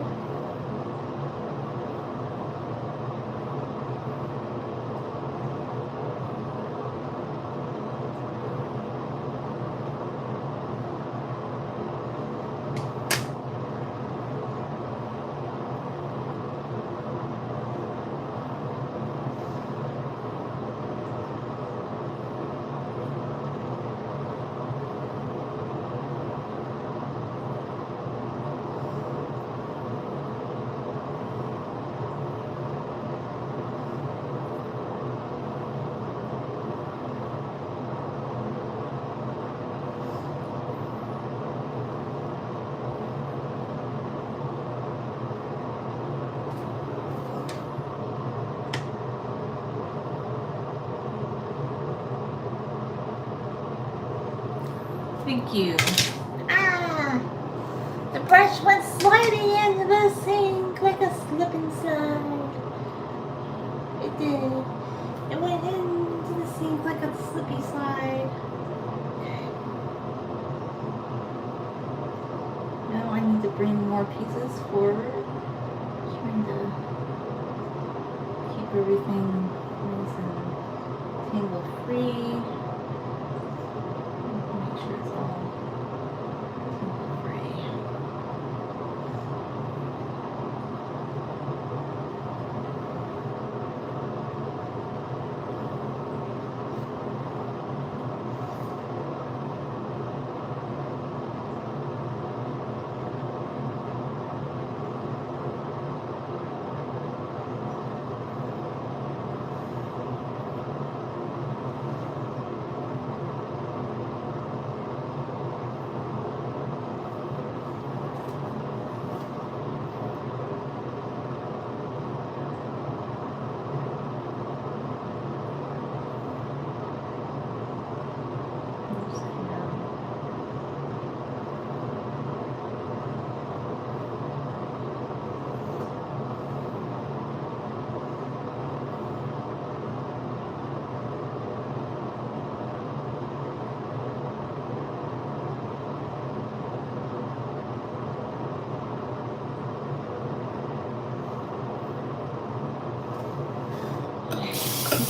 Thank you. Ah! The brush went sliding into the sink like a slip and slide. It did. It went into the sink like a slippy slide. Okay. Now I need to bring more pieces forward. Trying to keep everything nice and tangle free. Make sure it's all tangle free.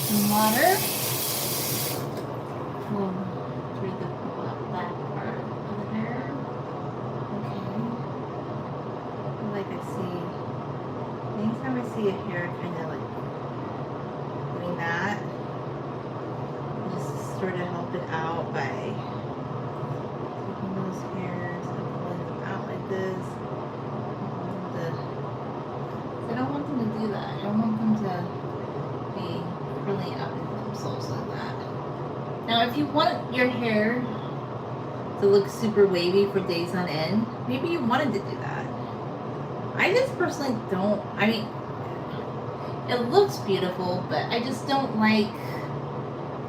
Some water. We'll through the black part of the hair. Okay. Like I see, anytime I see a hair kind of like doing that, I just sort of help it out by taking those hairs and pulling them out like this. I don't want them to do that. I don't want them to be really up in themselves like that. Now, if you want your hair to look super wavy for days on end, maybe you wanted to do that. I just personally don't. I mean, it looks beautiful, but I just don't like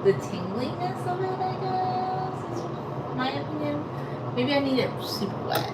the tingliness of it, I guess. Is my opinion. Maybe I need it super wet.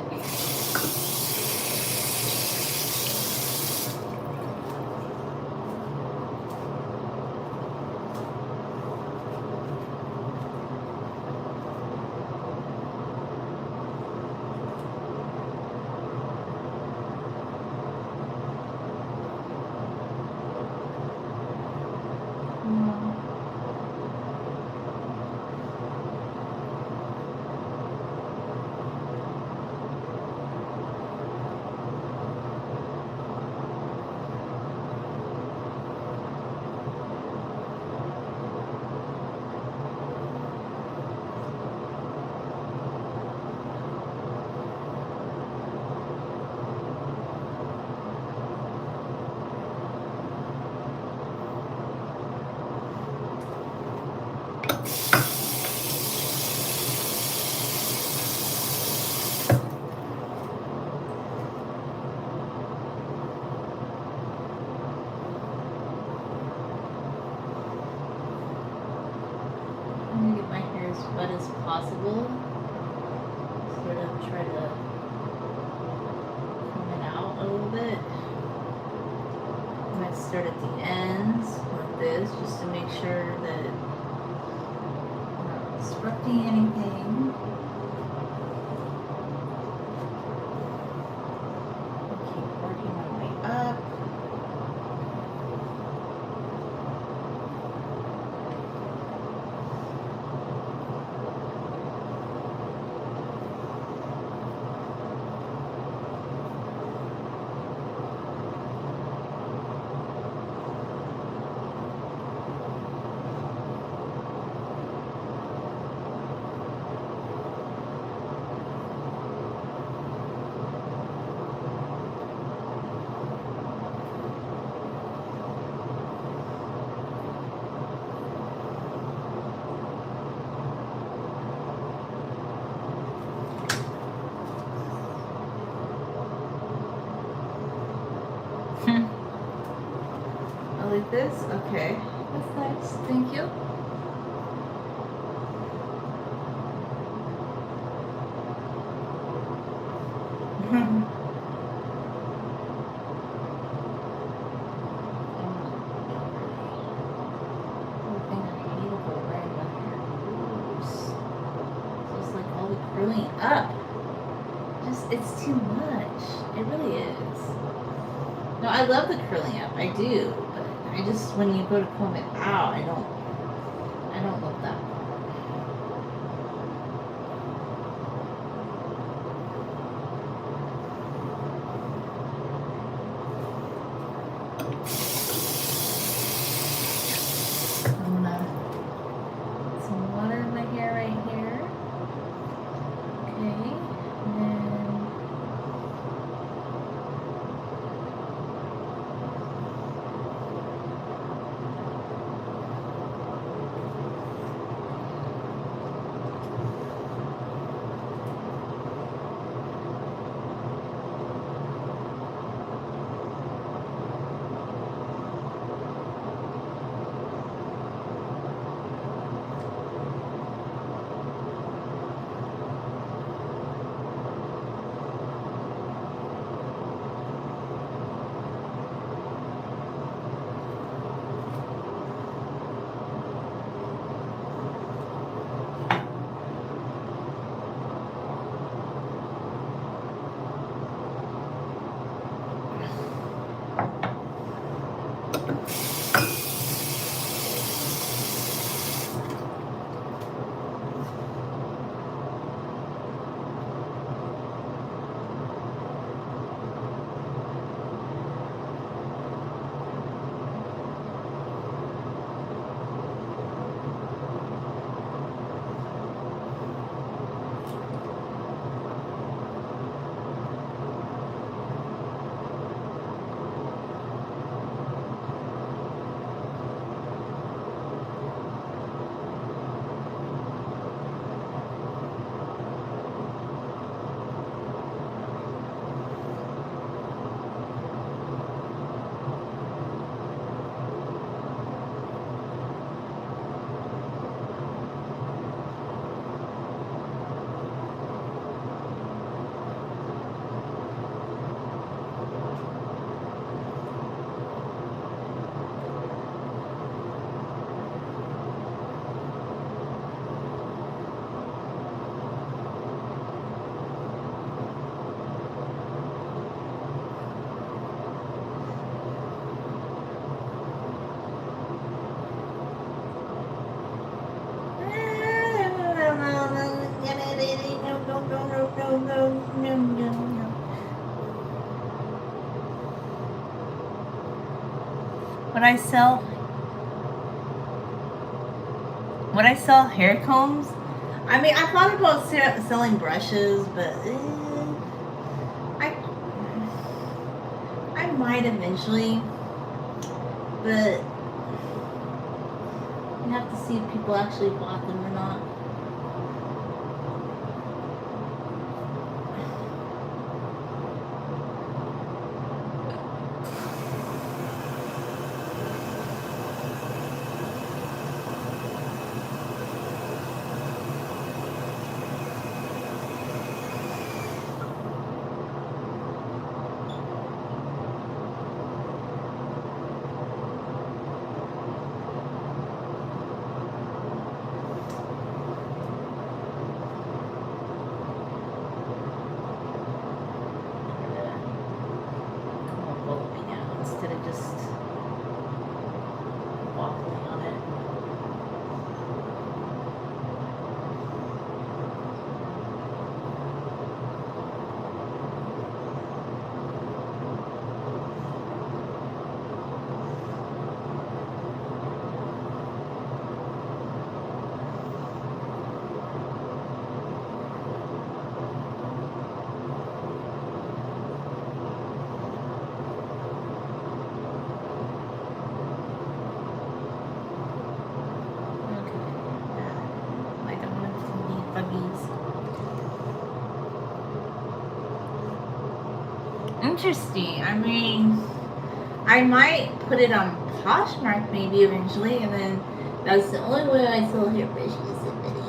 Wet as possible. Sort of try to comb it out a little bit. I might start at the ends like this just to make sure that I'm not disrupting anything. I like this? Okay. That's nice. Thank you. Curling up. Just, it's too much. It really is. No, I love the curling up. I do. But I just, when you go to comb it out, I don't love that. I'm gonna put some water in my hair right here. Okay. And then Would I sell hair combs? I mean, I thought about selling brushes, but I might eventually. But you have to see if people actually bought them or not. Instead of just waffling on it. Interesting. I mean, I might put it on Poshmark maybe eventually, and then that's the only way I sell hairbrushes in mini.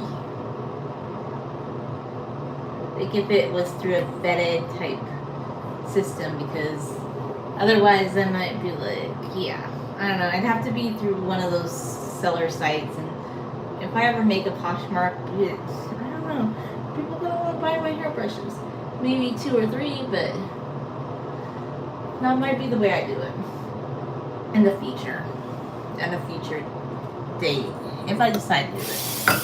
Like if it was through a vetted type system, because otherwise I might be like, yeah, I don't know. I'd have to be through one of those seller sites, and if I ever make a Poshmark, I don't know. People gonna want to buy my hairbrushes. Maybe 2 or 3, but that might be the way I do it in the future, and a future date, if I decide to do it.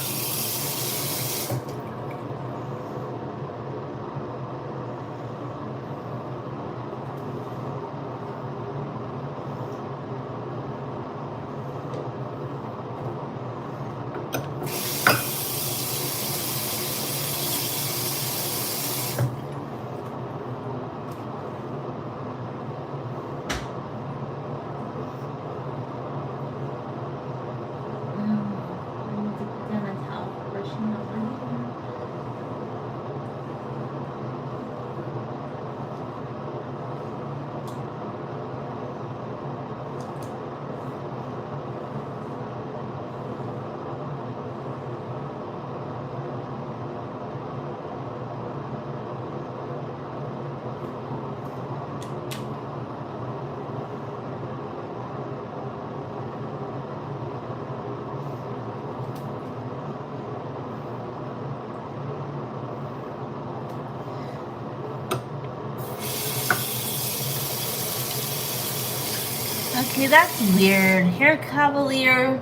Okay, that's weird. Hair Cavalier.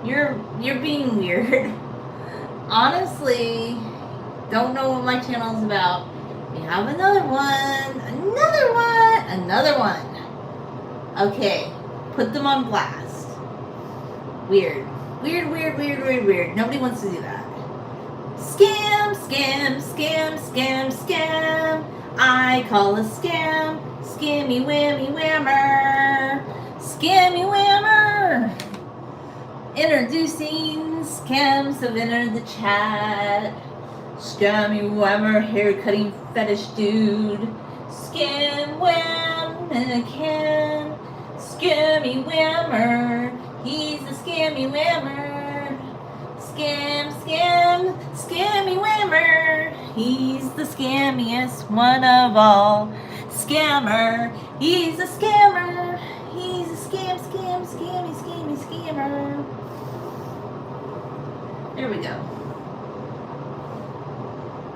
You're being weird. Honestly, don't know what my channel is about. We have another one. Another one. Okay, put them on blast. Weird. Weird. Nobody wants to do that. Scam. I call a scam. Scammy whammy whammer. Scammy whammer. Introducing scams have entered the chat. Scammy whammer, hair cutting fetish dude. Scam wham in a can. Scammy whammer, he's a scammy whammer. Scammy whammer, he's the scammiest one of all. Scammer, he's a scammer. He's a scammy scammer. There we go.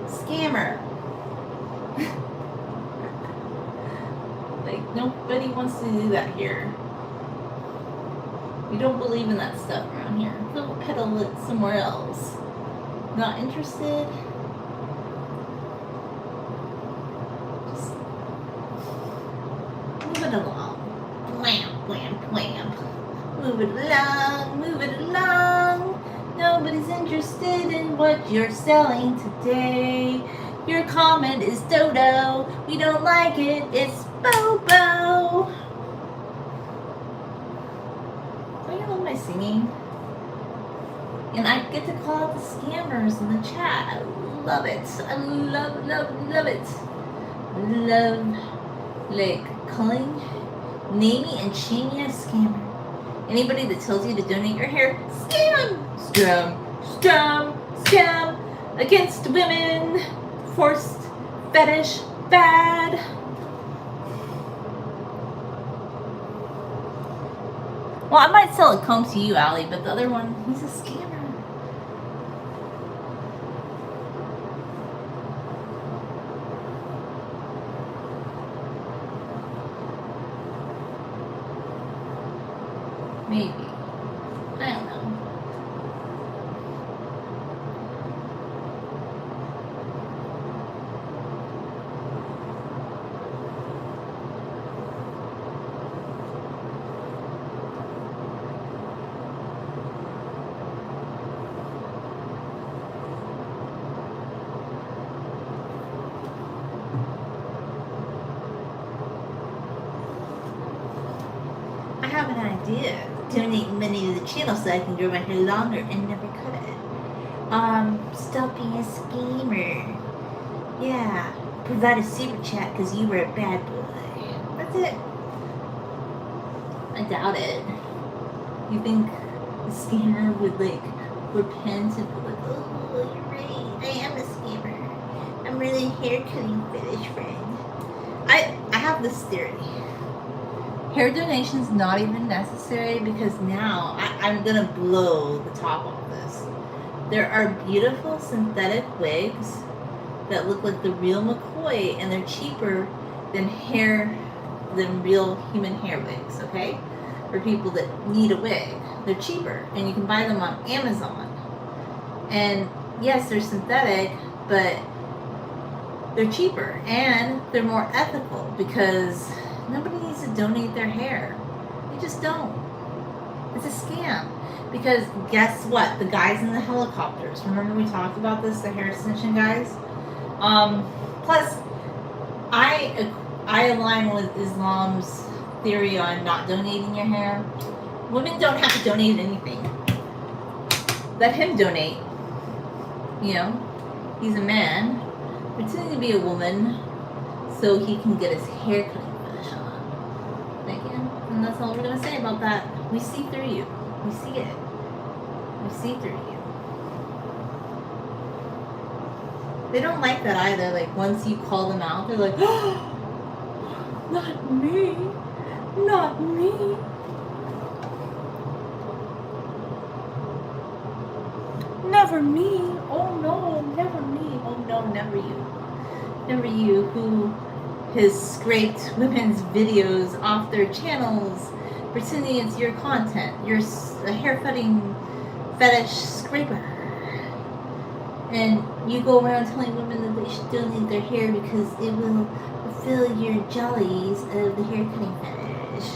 Scammer. Like, nobody wants to do that here. We don't believe in that stuff around here. Go peddle it somewhere else. Not interested? Just move it along. Blam. Move it along. Nobody's interested in what you're selling today. Your comment is Dodo. We don't like it. It's Bobo. Don't you love my singing? And I get to call out the scammers in the chat. I love it. I love it. Love, like, calling, naming, and shaming a scammer. Anybody that tells you to donate your hair, scam! Scam against women, forced fetish, bad. Well, I might sell a comb to you, Allie, but the other one, he's a scammer. Maybe. I don't know. I have an idea. Donate money to the channel so I can grow my hair longer and never cut it. Stop being a schemer. Yeah. Provide a super chat because you were a bad boy. That's it. I doubt it. You think the scammer would like repent and be like, oh, you're right, I am a scammer. I'm really a hair cutting fetish friend. I have this theory. Hair donation's not even necessary because now I'm gonna blow the top off this. There are beautiful synthetic wigs that look like the real McCoy, and they're cheaper than real human hair wigs, okay? For people that need a wig. They're cheaper, and you can buy them on Amazon. And yes, they're synthetic, but they're cheaper, and they're more ethical because nobody needs to donate their hair. They just don't. It's a scam. Because guess what? The guys in the helicopters, remember we talked about this, the hair extension guys? Plus, I align with Islam's theory on not donating your hair. Women don't have to donate anything. Let him donate. You know, he's a man pretending to be a woman so he can get his hair cutting fetish on. Again, and that's all we're gonna say about that. We see through you. We see it. We see through you. They don't like that either. Like once you call them out, they're like, oh, not me. Not me. Never me. Oh no, never me. Oh no, never you. Never you who has scraped women's videos off their channels pretending it's your content. You're a hair cutting fetish scraper. And you go around telling women that they should donate their hair because it will fulfill your jollies of the hair cutting fetish.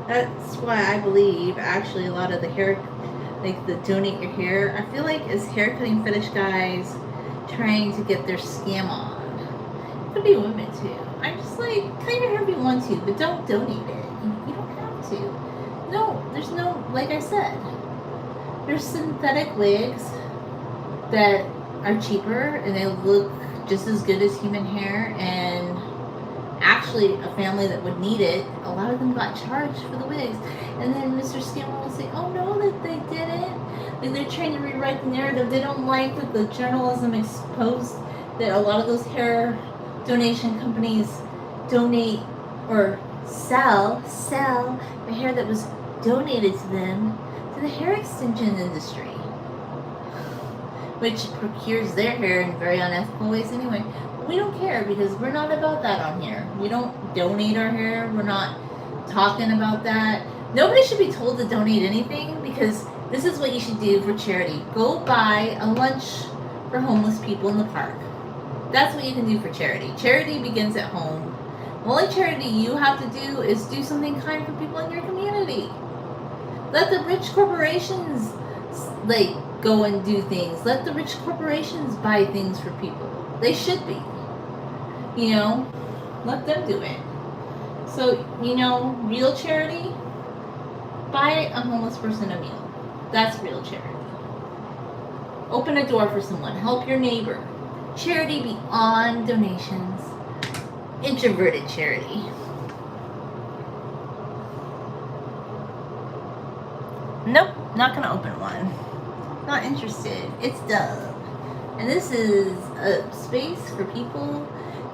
That's why I believe actually a lot of the hair, like the donate your hair, I feel like as hair cutting fetish guys trying to get their scam on. It could be women too. I'm just like, cut your hair if you want to, but don't donate it. You don't have to. No, there's no, like I said, there's synthetic wigs that are cheaper and they look just as good as human hair, and actually a family that would need it, a lot of them got charged for the wigs, and then Mr. Scammer will say, oh no, that they didn't. Like they're trying to rewrite the narrative. They don't like that the journalism exposed that a lot of those hair donation companies donate or sell the hair that was donated to them to the hair extension industry, which procures their hair in very unethical ways anyway. We don't care because we're not about that on here. We don't donate our hair. We're not talking about that. Nobody should be told to donate anything because this is what you should do for charity. Go buy a lunch for homeless people in the park. That's what you can do for charity. Charity begins at home. The only charity you have to do is do something kind for people in your community. Let the rich corporations like go and do things. Let the rich corporations buy things for people. They should be. You know, let them do it. So, you know, real charity, buy a homeless person a meal. That's real charity. Open a door for someone. Help your neighbor. Charity beyond donations. Introverted charity. Nope, not gonna open one. Not interested. It's dumb. And this is a space for people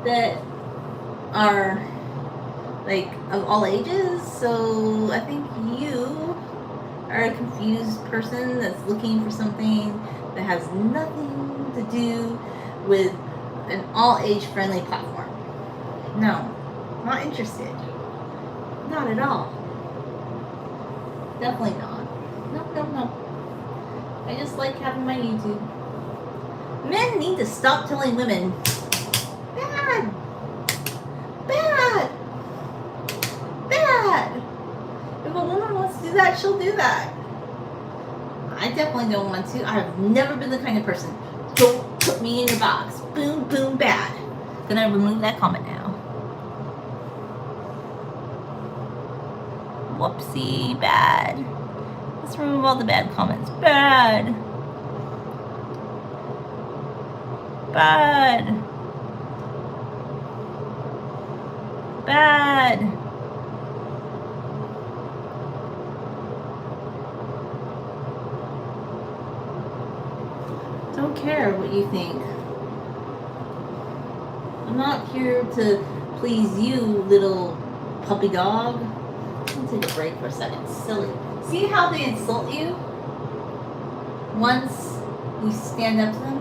that are like of all ages. So I think you are a confused person that's looking for something that has nothing to do with an all age friendly platform. No, not interested. Not at all. Definitely not. No. I just like having my YouTube. Men need to stop telling women, bad. If a woman wants to do that, she'll do that. I definitely don't want to. I've never been the kind of person, don't put me in your box. Boom, boom, bad. Gonna remove that comment now. Whoopsie, bad. Let's remove all the bad comments. Bad. Bad. care what you think. I'm not here to please you, little puppy dog. I'm gonna take a break for a second. Silly. See how they insult you once you stand up to them?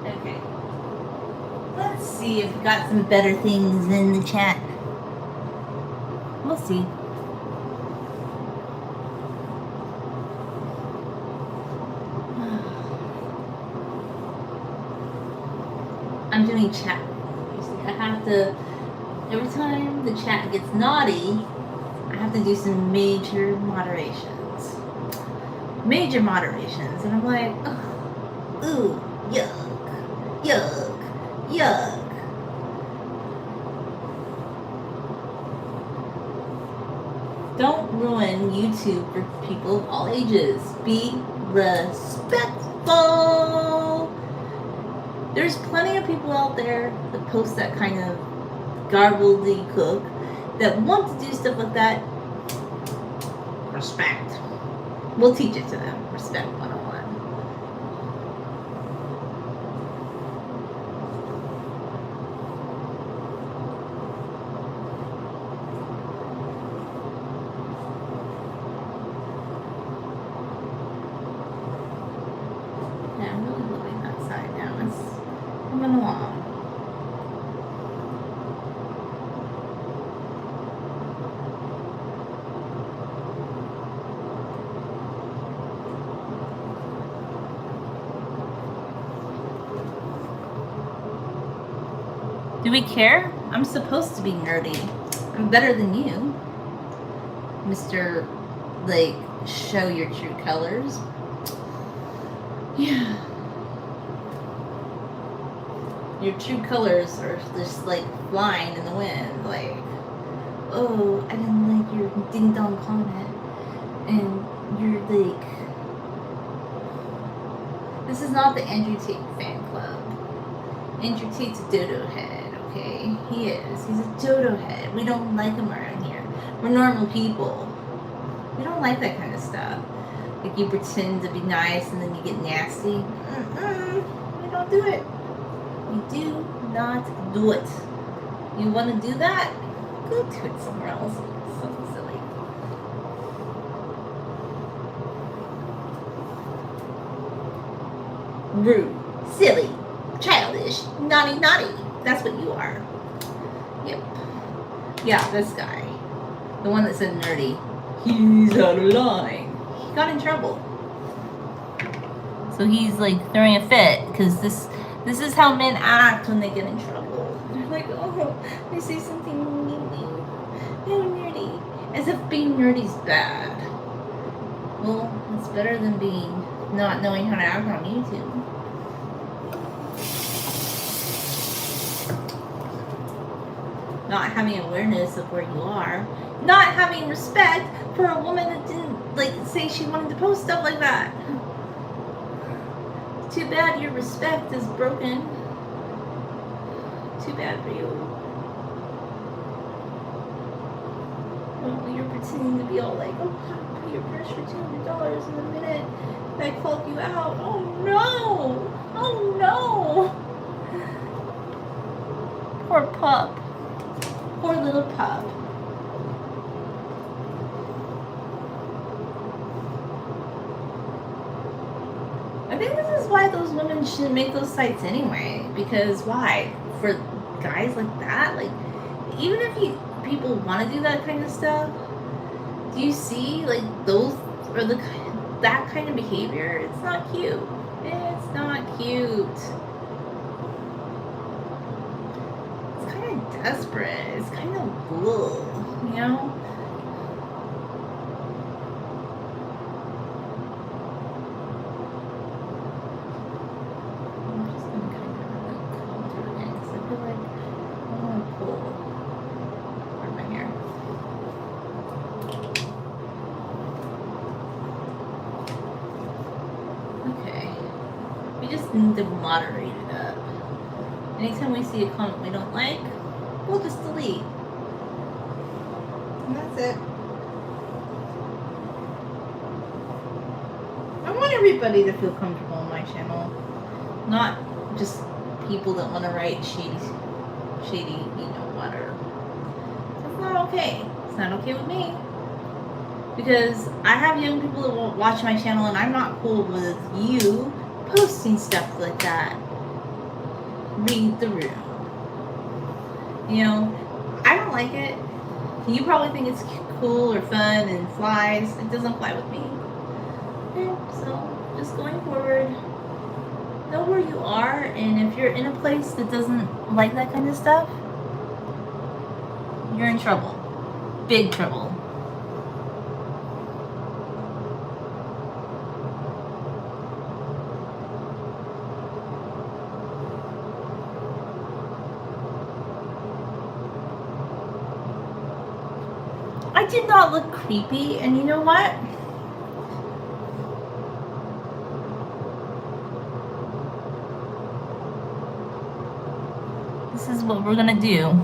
Okay. Let's see if we got some better things in the chat. We'll see. I'm doing chat. You see, I have to, every time the chat gets naughty, I have to do some major moderations. Major moderations. And I'm like, oh, ooh, yuck, yuck, yuck. Don't ruin YouTube for people of all ages. Be respectful. There's plenty of people out there that post that kind of garbledy-cook that want to do stuff like that. Respect. We'll teach it to them. Respect 101. Yeah, I'm really loving that side now. It's coming along. Do we care? I'm supposed to be nerdy. I'm better than you, Mr. Like, show your true colors. Yeah. Your true colors are just like flying in the wind. Like, oh, I didn't like your ding dong comment. And you're like, this is not the Andrew Tate fan club. Andrew Tate's a dodo head. Okay, he is. He's a dodo head. We don't like him around here. We're normal people. We don't like that kind of stuff. Like you pretend to be nice and then you get nasty. We don't do it. We do not do it. You want to do that? Go do it somewhere else. So silly. Rude, silly, childish, naughty, naughty. That's what you are. Yep. Yeah, this guy. The one that said nerdy. He's out of line. He got in trouble. So he's like throwing a fit because this is how men act when they get in trouble. They're like, oh, they say something mean. No, nerdy. As if being nerdy's bad. Well, it's better than being not knowing how to act on YouTube. Not having awareness of where you are. Not having respect for a woman that didn't like say she wanted to post stuff like that. Too bad your respect is broken. Too bad for you. Well, you're pretending to be all like, oh, I'll pay your purse for $200 in a minute. And I called you out. Oh no! Oh no! Poor pup. Poor little pup. I think this is why those women shouldn't make those sites anyway. Because why? For guys like that. Like, even if people want to do that kind of stuff, do you see like those or that kind of behavior? It's not cute. It's not cute. It's kind of desperate. It's kind of cool, you know? I'm just gonna kind of contour again because I feel like I want to pull part of my hair. Okay. We just need to moderate it up. Anytime we see a comment we don't like, we'll just delete. And that's it. I want everybody to feel comfortable on my channel. Not just people that want to write shady, you know, whatever. That's not okay. It's not okay with me. Because I have young people that won't watch my channel and I'm not cool with you posting stuff like that. Read the room. You know, I don't like it. You probably think it's cool or fun and flies. It doesn't fly with me. Okay, so just going forward, know where you are, and if you're in a place that doesn't like that kind of stuff, you're in trouble. Big trouble. I did not look creepy, and you know what? This is what we're gonna do.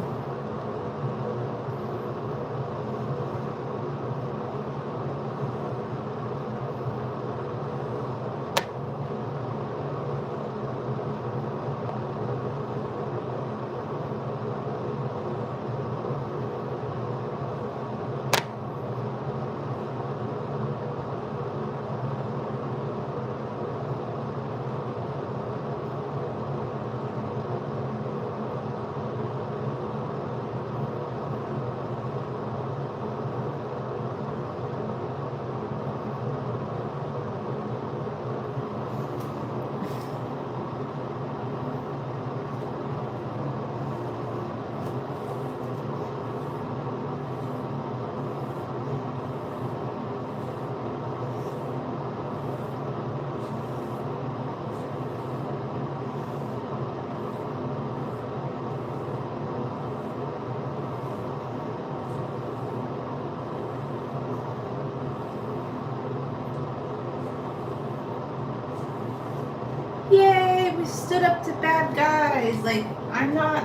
Yay, we stood up to bad guys. Like, I'm not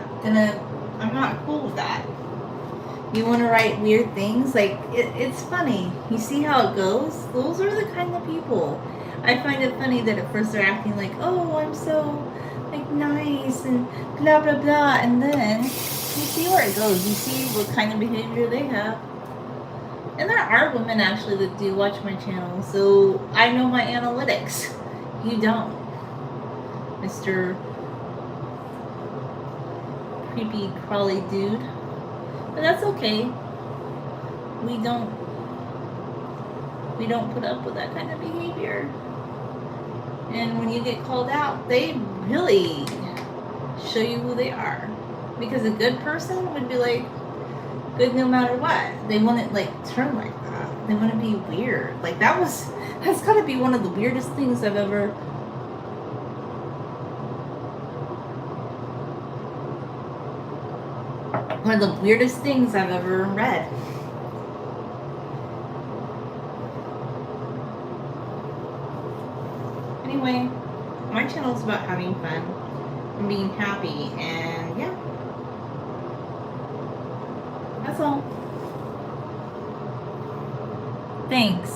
cool with that. You want to write weird things? Like, it's funny. You see how it goes? Those are the kind of people. I find it funny that at first they're acting like, oh, I'm so, like, nice and blah, blah, blah. And then you see where it goes. You see what kind of behavior they have. And there are women, actually, that do watch my channel. So I know my analytics. You don't. Mr. Creepy crawly dude. But that's okay. We don't put up with that kind of behavior. And when you get called out, they really show you who they are. Because a good person would be like good no matter what. They wouldn't like turn like that. They wouldn't be weird. Like that's gotta be one of the weirdest things I've ever one of the weirdest things I've ever read. Anyway, my channel is about having fun and being happy, and yeah, that's all. Thanks.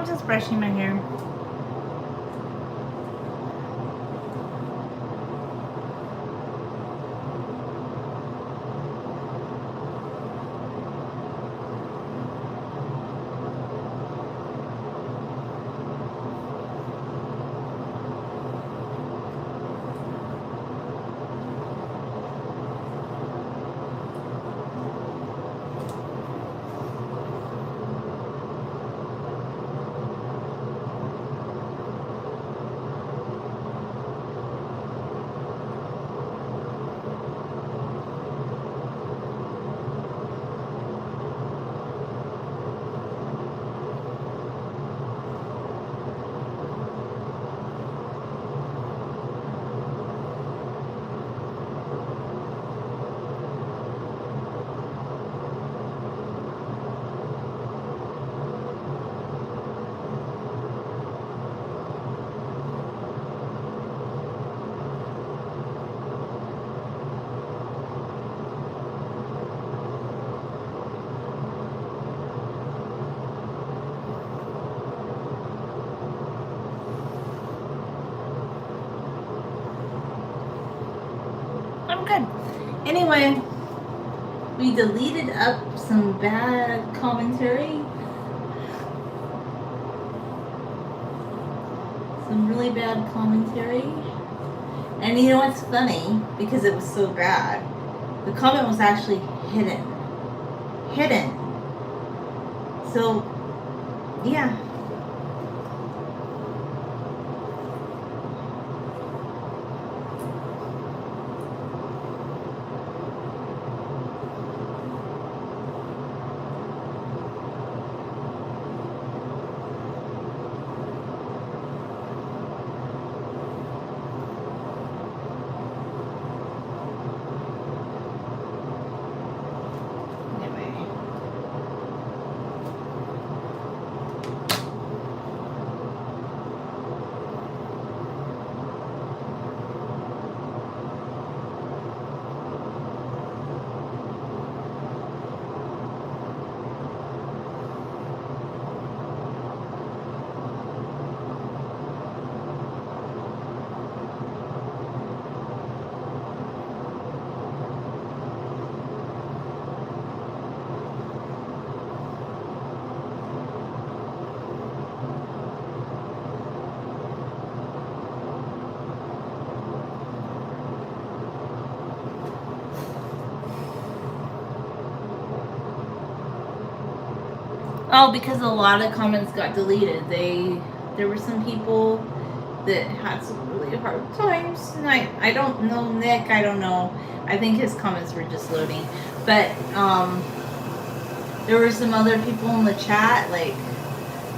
just brushing my hair. I'm good. Anyway, we deleted up some bad commentary. Some really bad commentary. And you know what's funny? Because it was so bad, the comment was actually hidden. Hidden. So, yeah. Oh, because a lot of comments got deleted. There were some people that had some really hard times. And I don't know Nick. I don't know. I think his comments were just loading. But there were some other people in the chat. Like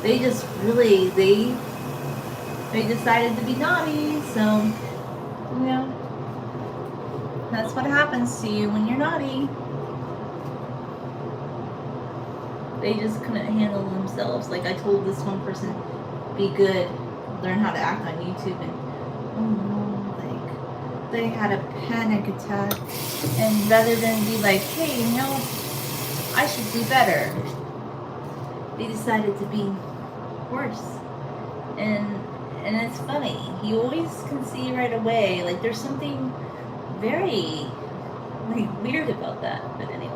they just really they decided to be naughty. So you know that's what happens to you when you're naughty. They just couldn't handle themselves. Like I told this one person, be good, learn how to act on YouTube, and oh no, like they had a panic attack, and rather than be like, hey, you know, I should do better, they decided to be worse. And it's funny, you always can see right away, like there's something very like weird about that. But anyway.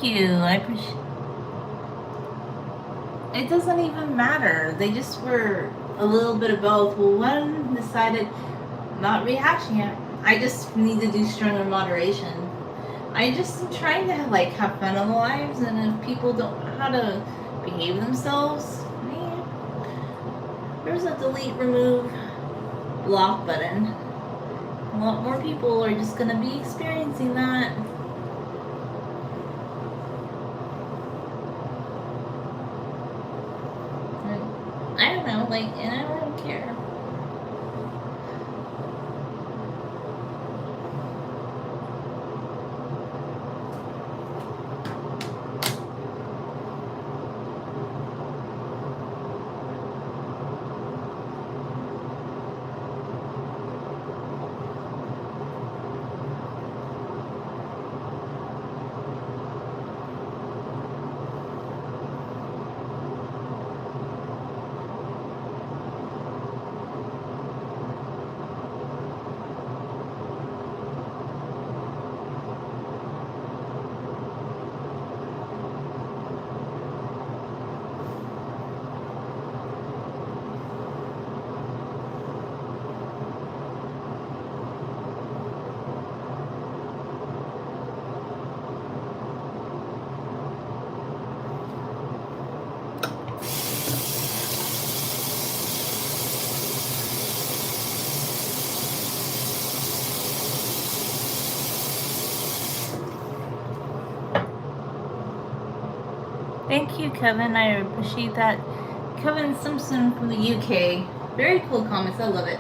you. I appreciate. It doesn't even matter. They just were a little bit of both. Well, one decided not rehashing it. I just need to do stronger moderation. I just am trying to like have fun in lives, and if people don't know how to behave themselves, there's a delete, remove, block button. A lot more people are just gonna be experiencing that. And I don't know, like, and I don't care. Thank you, Kevin. I appreciate that. Kevin Simpson from the UK. Very cool comments. I love it.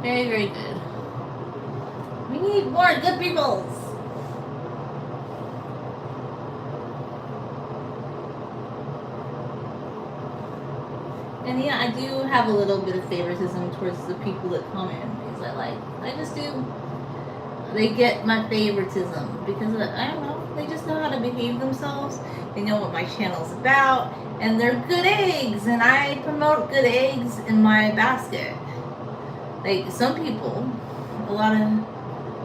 Very, very good. We need more good peoples. And yeah, I do have a little bit of favoritism towards the people that comment because I just do. They get my favoritism because I don't know. They just know how to behave themselves. They know what my channel's about, and they're good eggs, and I promote good eggs in my basket. Like some people,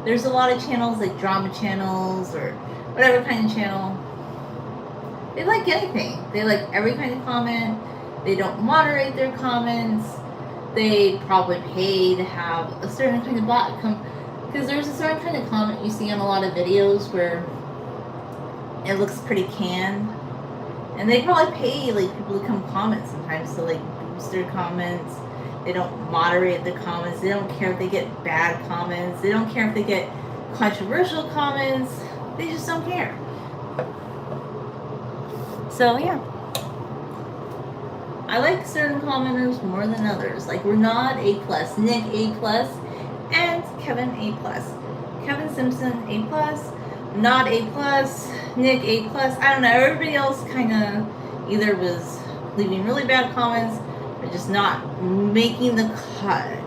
there's a lot of channels like drama channels or whatever kind of channel. They like anything. They like every kind of comment. They don't moderate their comments. They probably pay to have a certain kind of bot come, because there's a certain kind of comment you see on a lot of videos where it looks pretty canned, and they probably pay like people to come comment sometimes to like boost their comments. They don't moderate the comments. They don't care if they get bad comments. They don't care if they get controversial comments. They just don't care. So yeah, I like certain commenters more than others. Like Renard A+, Nick A+, and Kevin A+. Kevin Simpson A+, Not A+, Nick A+. I don't know, everybody else kind of either was leaving really bad comments or just not making the cut,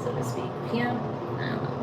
so to speak. Yeah, I don't know.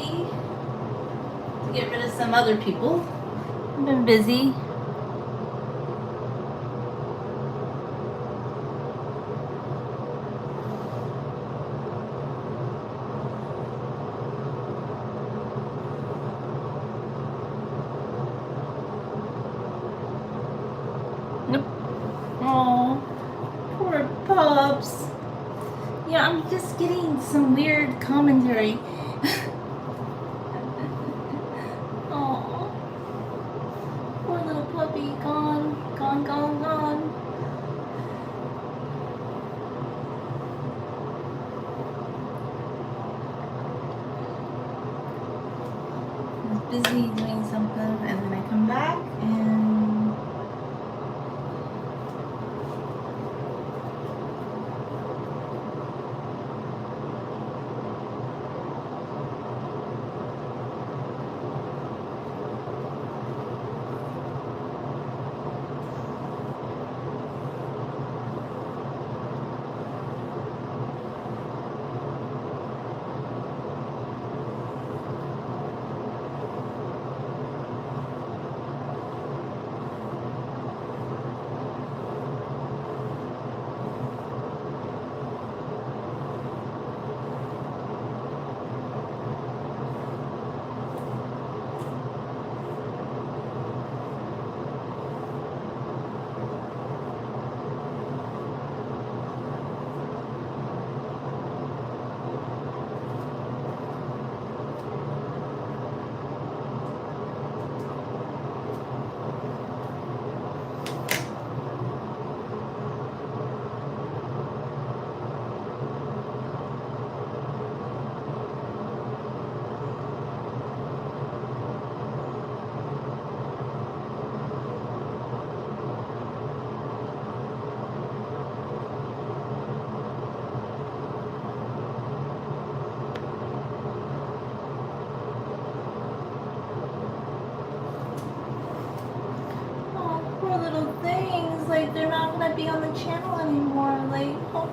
puppy to get rid of some other people. I've been busy. Nope. Oh, poor pups. Yeah, I'm just getting some weird commentary. Oh, poor little puppy, gone, gone, gone, gone. I was busy doing something, and then I come back and oh, poor little things. Like they're not gonna be on the channel anymore. Like, oh.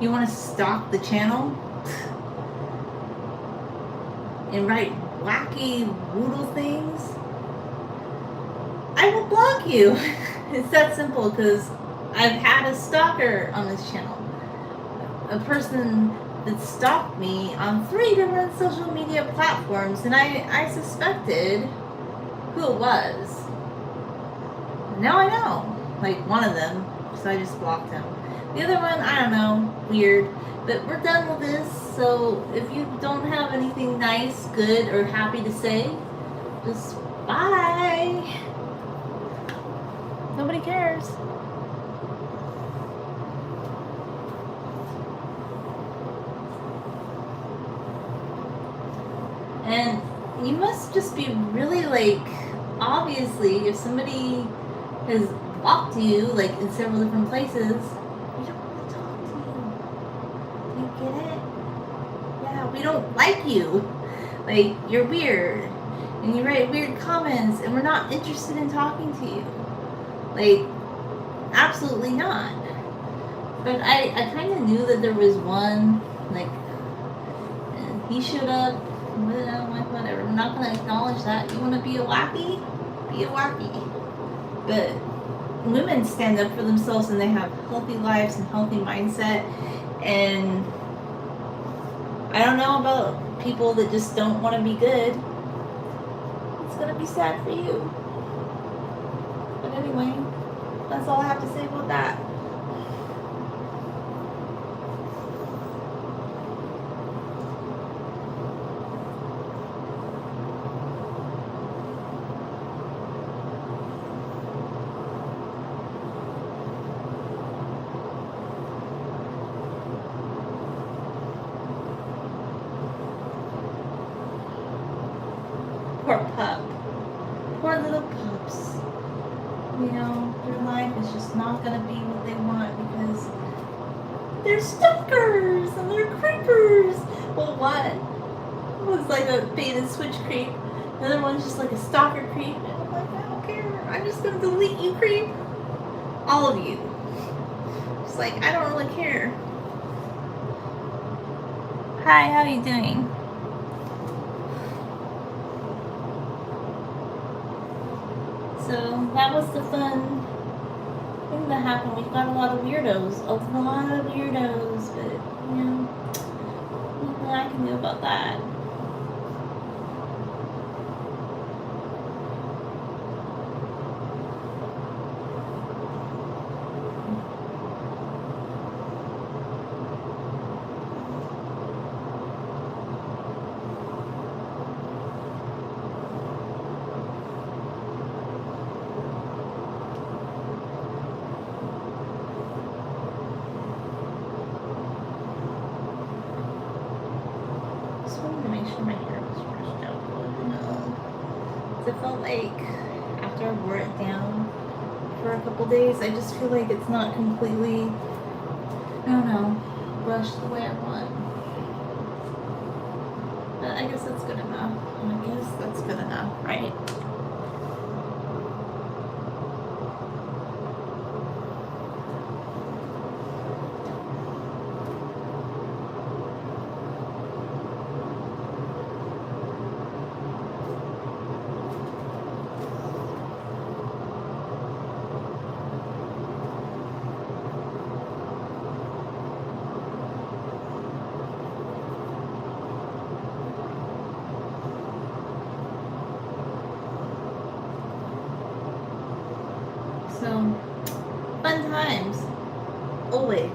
You want to stalk the channel and write wacky woodle things? I will block you. It's that simple, because I've had a stalker on this channel. A person that stalked me on 3 different social media platforms, and I suspected who it was. Now I know, like, one of them, so I just blocked him. The other one, I don't know, weird. But we're done with this, so if you don't have anything nice, good, or happy to say, just bye. Nobody cares. And you must just be really, like, obviously, if somebody has blocked you, like, in several different places, we don't want to talk to you. Do you get it? Yeah, we don't like you. Like, you're weird. And you write weird comments, and we're not interested in talking to you. Like, absolutely not. But I kind of knew that there was one, like, and he showed up. But I'm like, whatever. I'm not gonna acknowledge that. You want to be a wacky? Be a wacky. But women stand up for themselves, and they have healthy lives and healthy mindset. And I don't know about people that just don't want to be good. It's gonna be sad for you. But anyway, that's all I have to say about that. Poor pup. Poor little pups. You know, their life is just not gonna be what they want because they're stalkers and they're creepers. Well, one was like a bait and switch creep. The other one's just like a stalker creep. And I'm like, I don't care. I'm just gonna delete you, creep. All of you. Just like, I don't really care. Hi, how are you doing? So that was the fun thing that happened. We've got a lot of weirdos. A lot of weirdos, but you know, nothing I can do about that. My hair was brushed out. No. So it felt like after I wore it down for a couple days, I just feel like it's not completely, I don't know, brushed the way I want. But I guess that's good enough. I guess that's good enough, right? So, fun times. Always.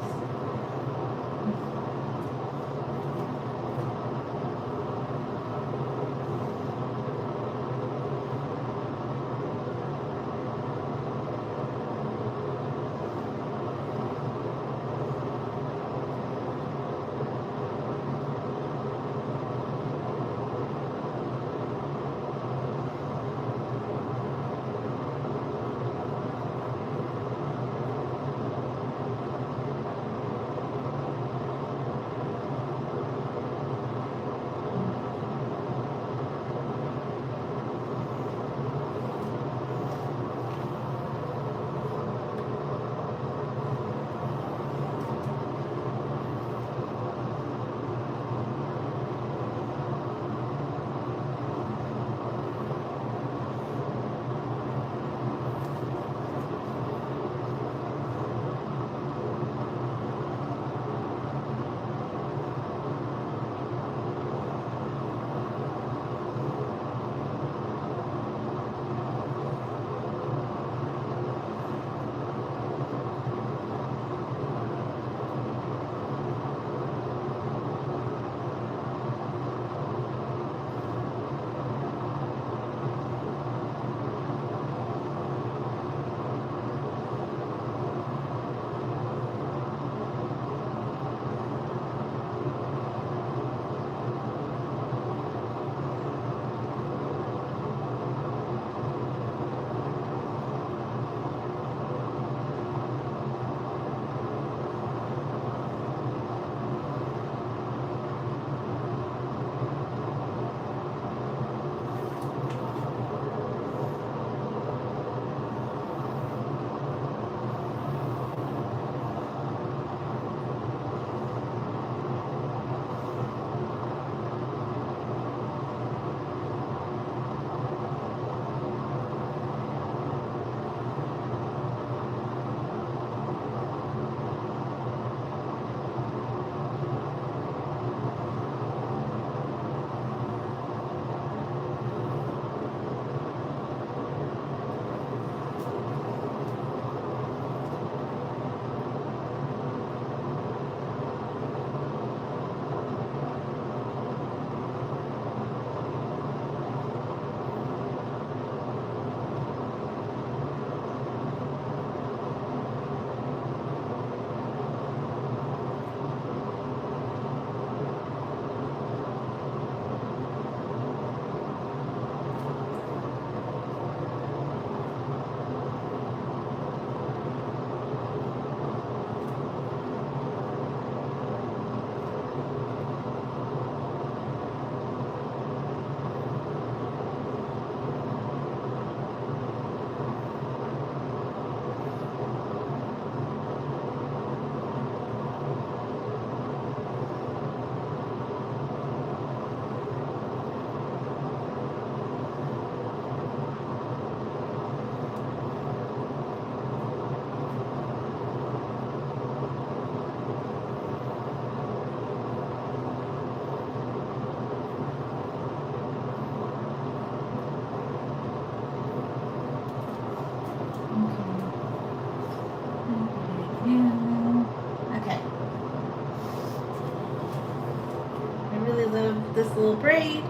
because of this little braid.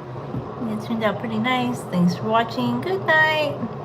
It turned out pretty nice. Thanks for watching. Good night.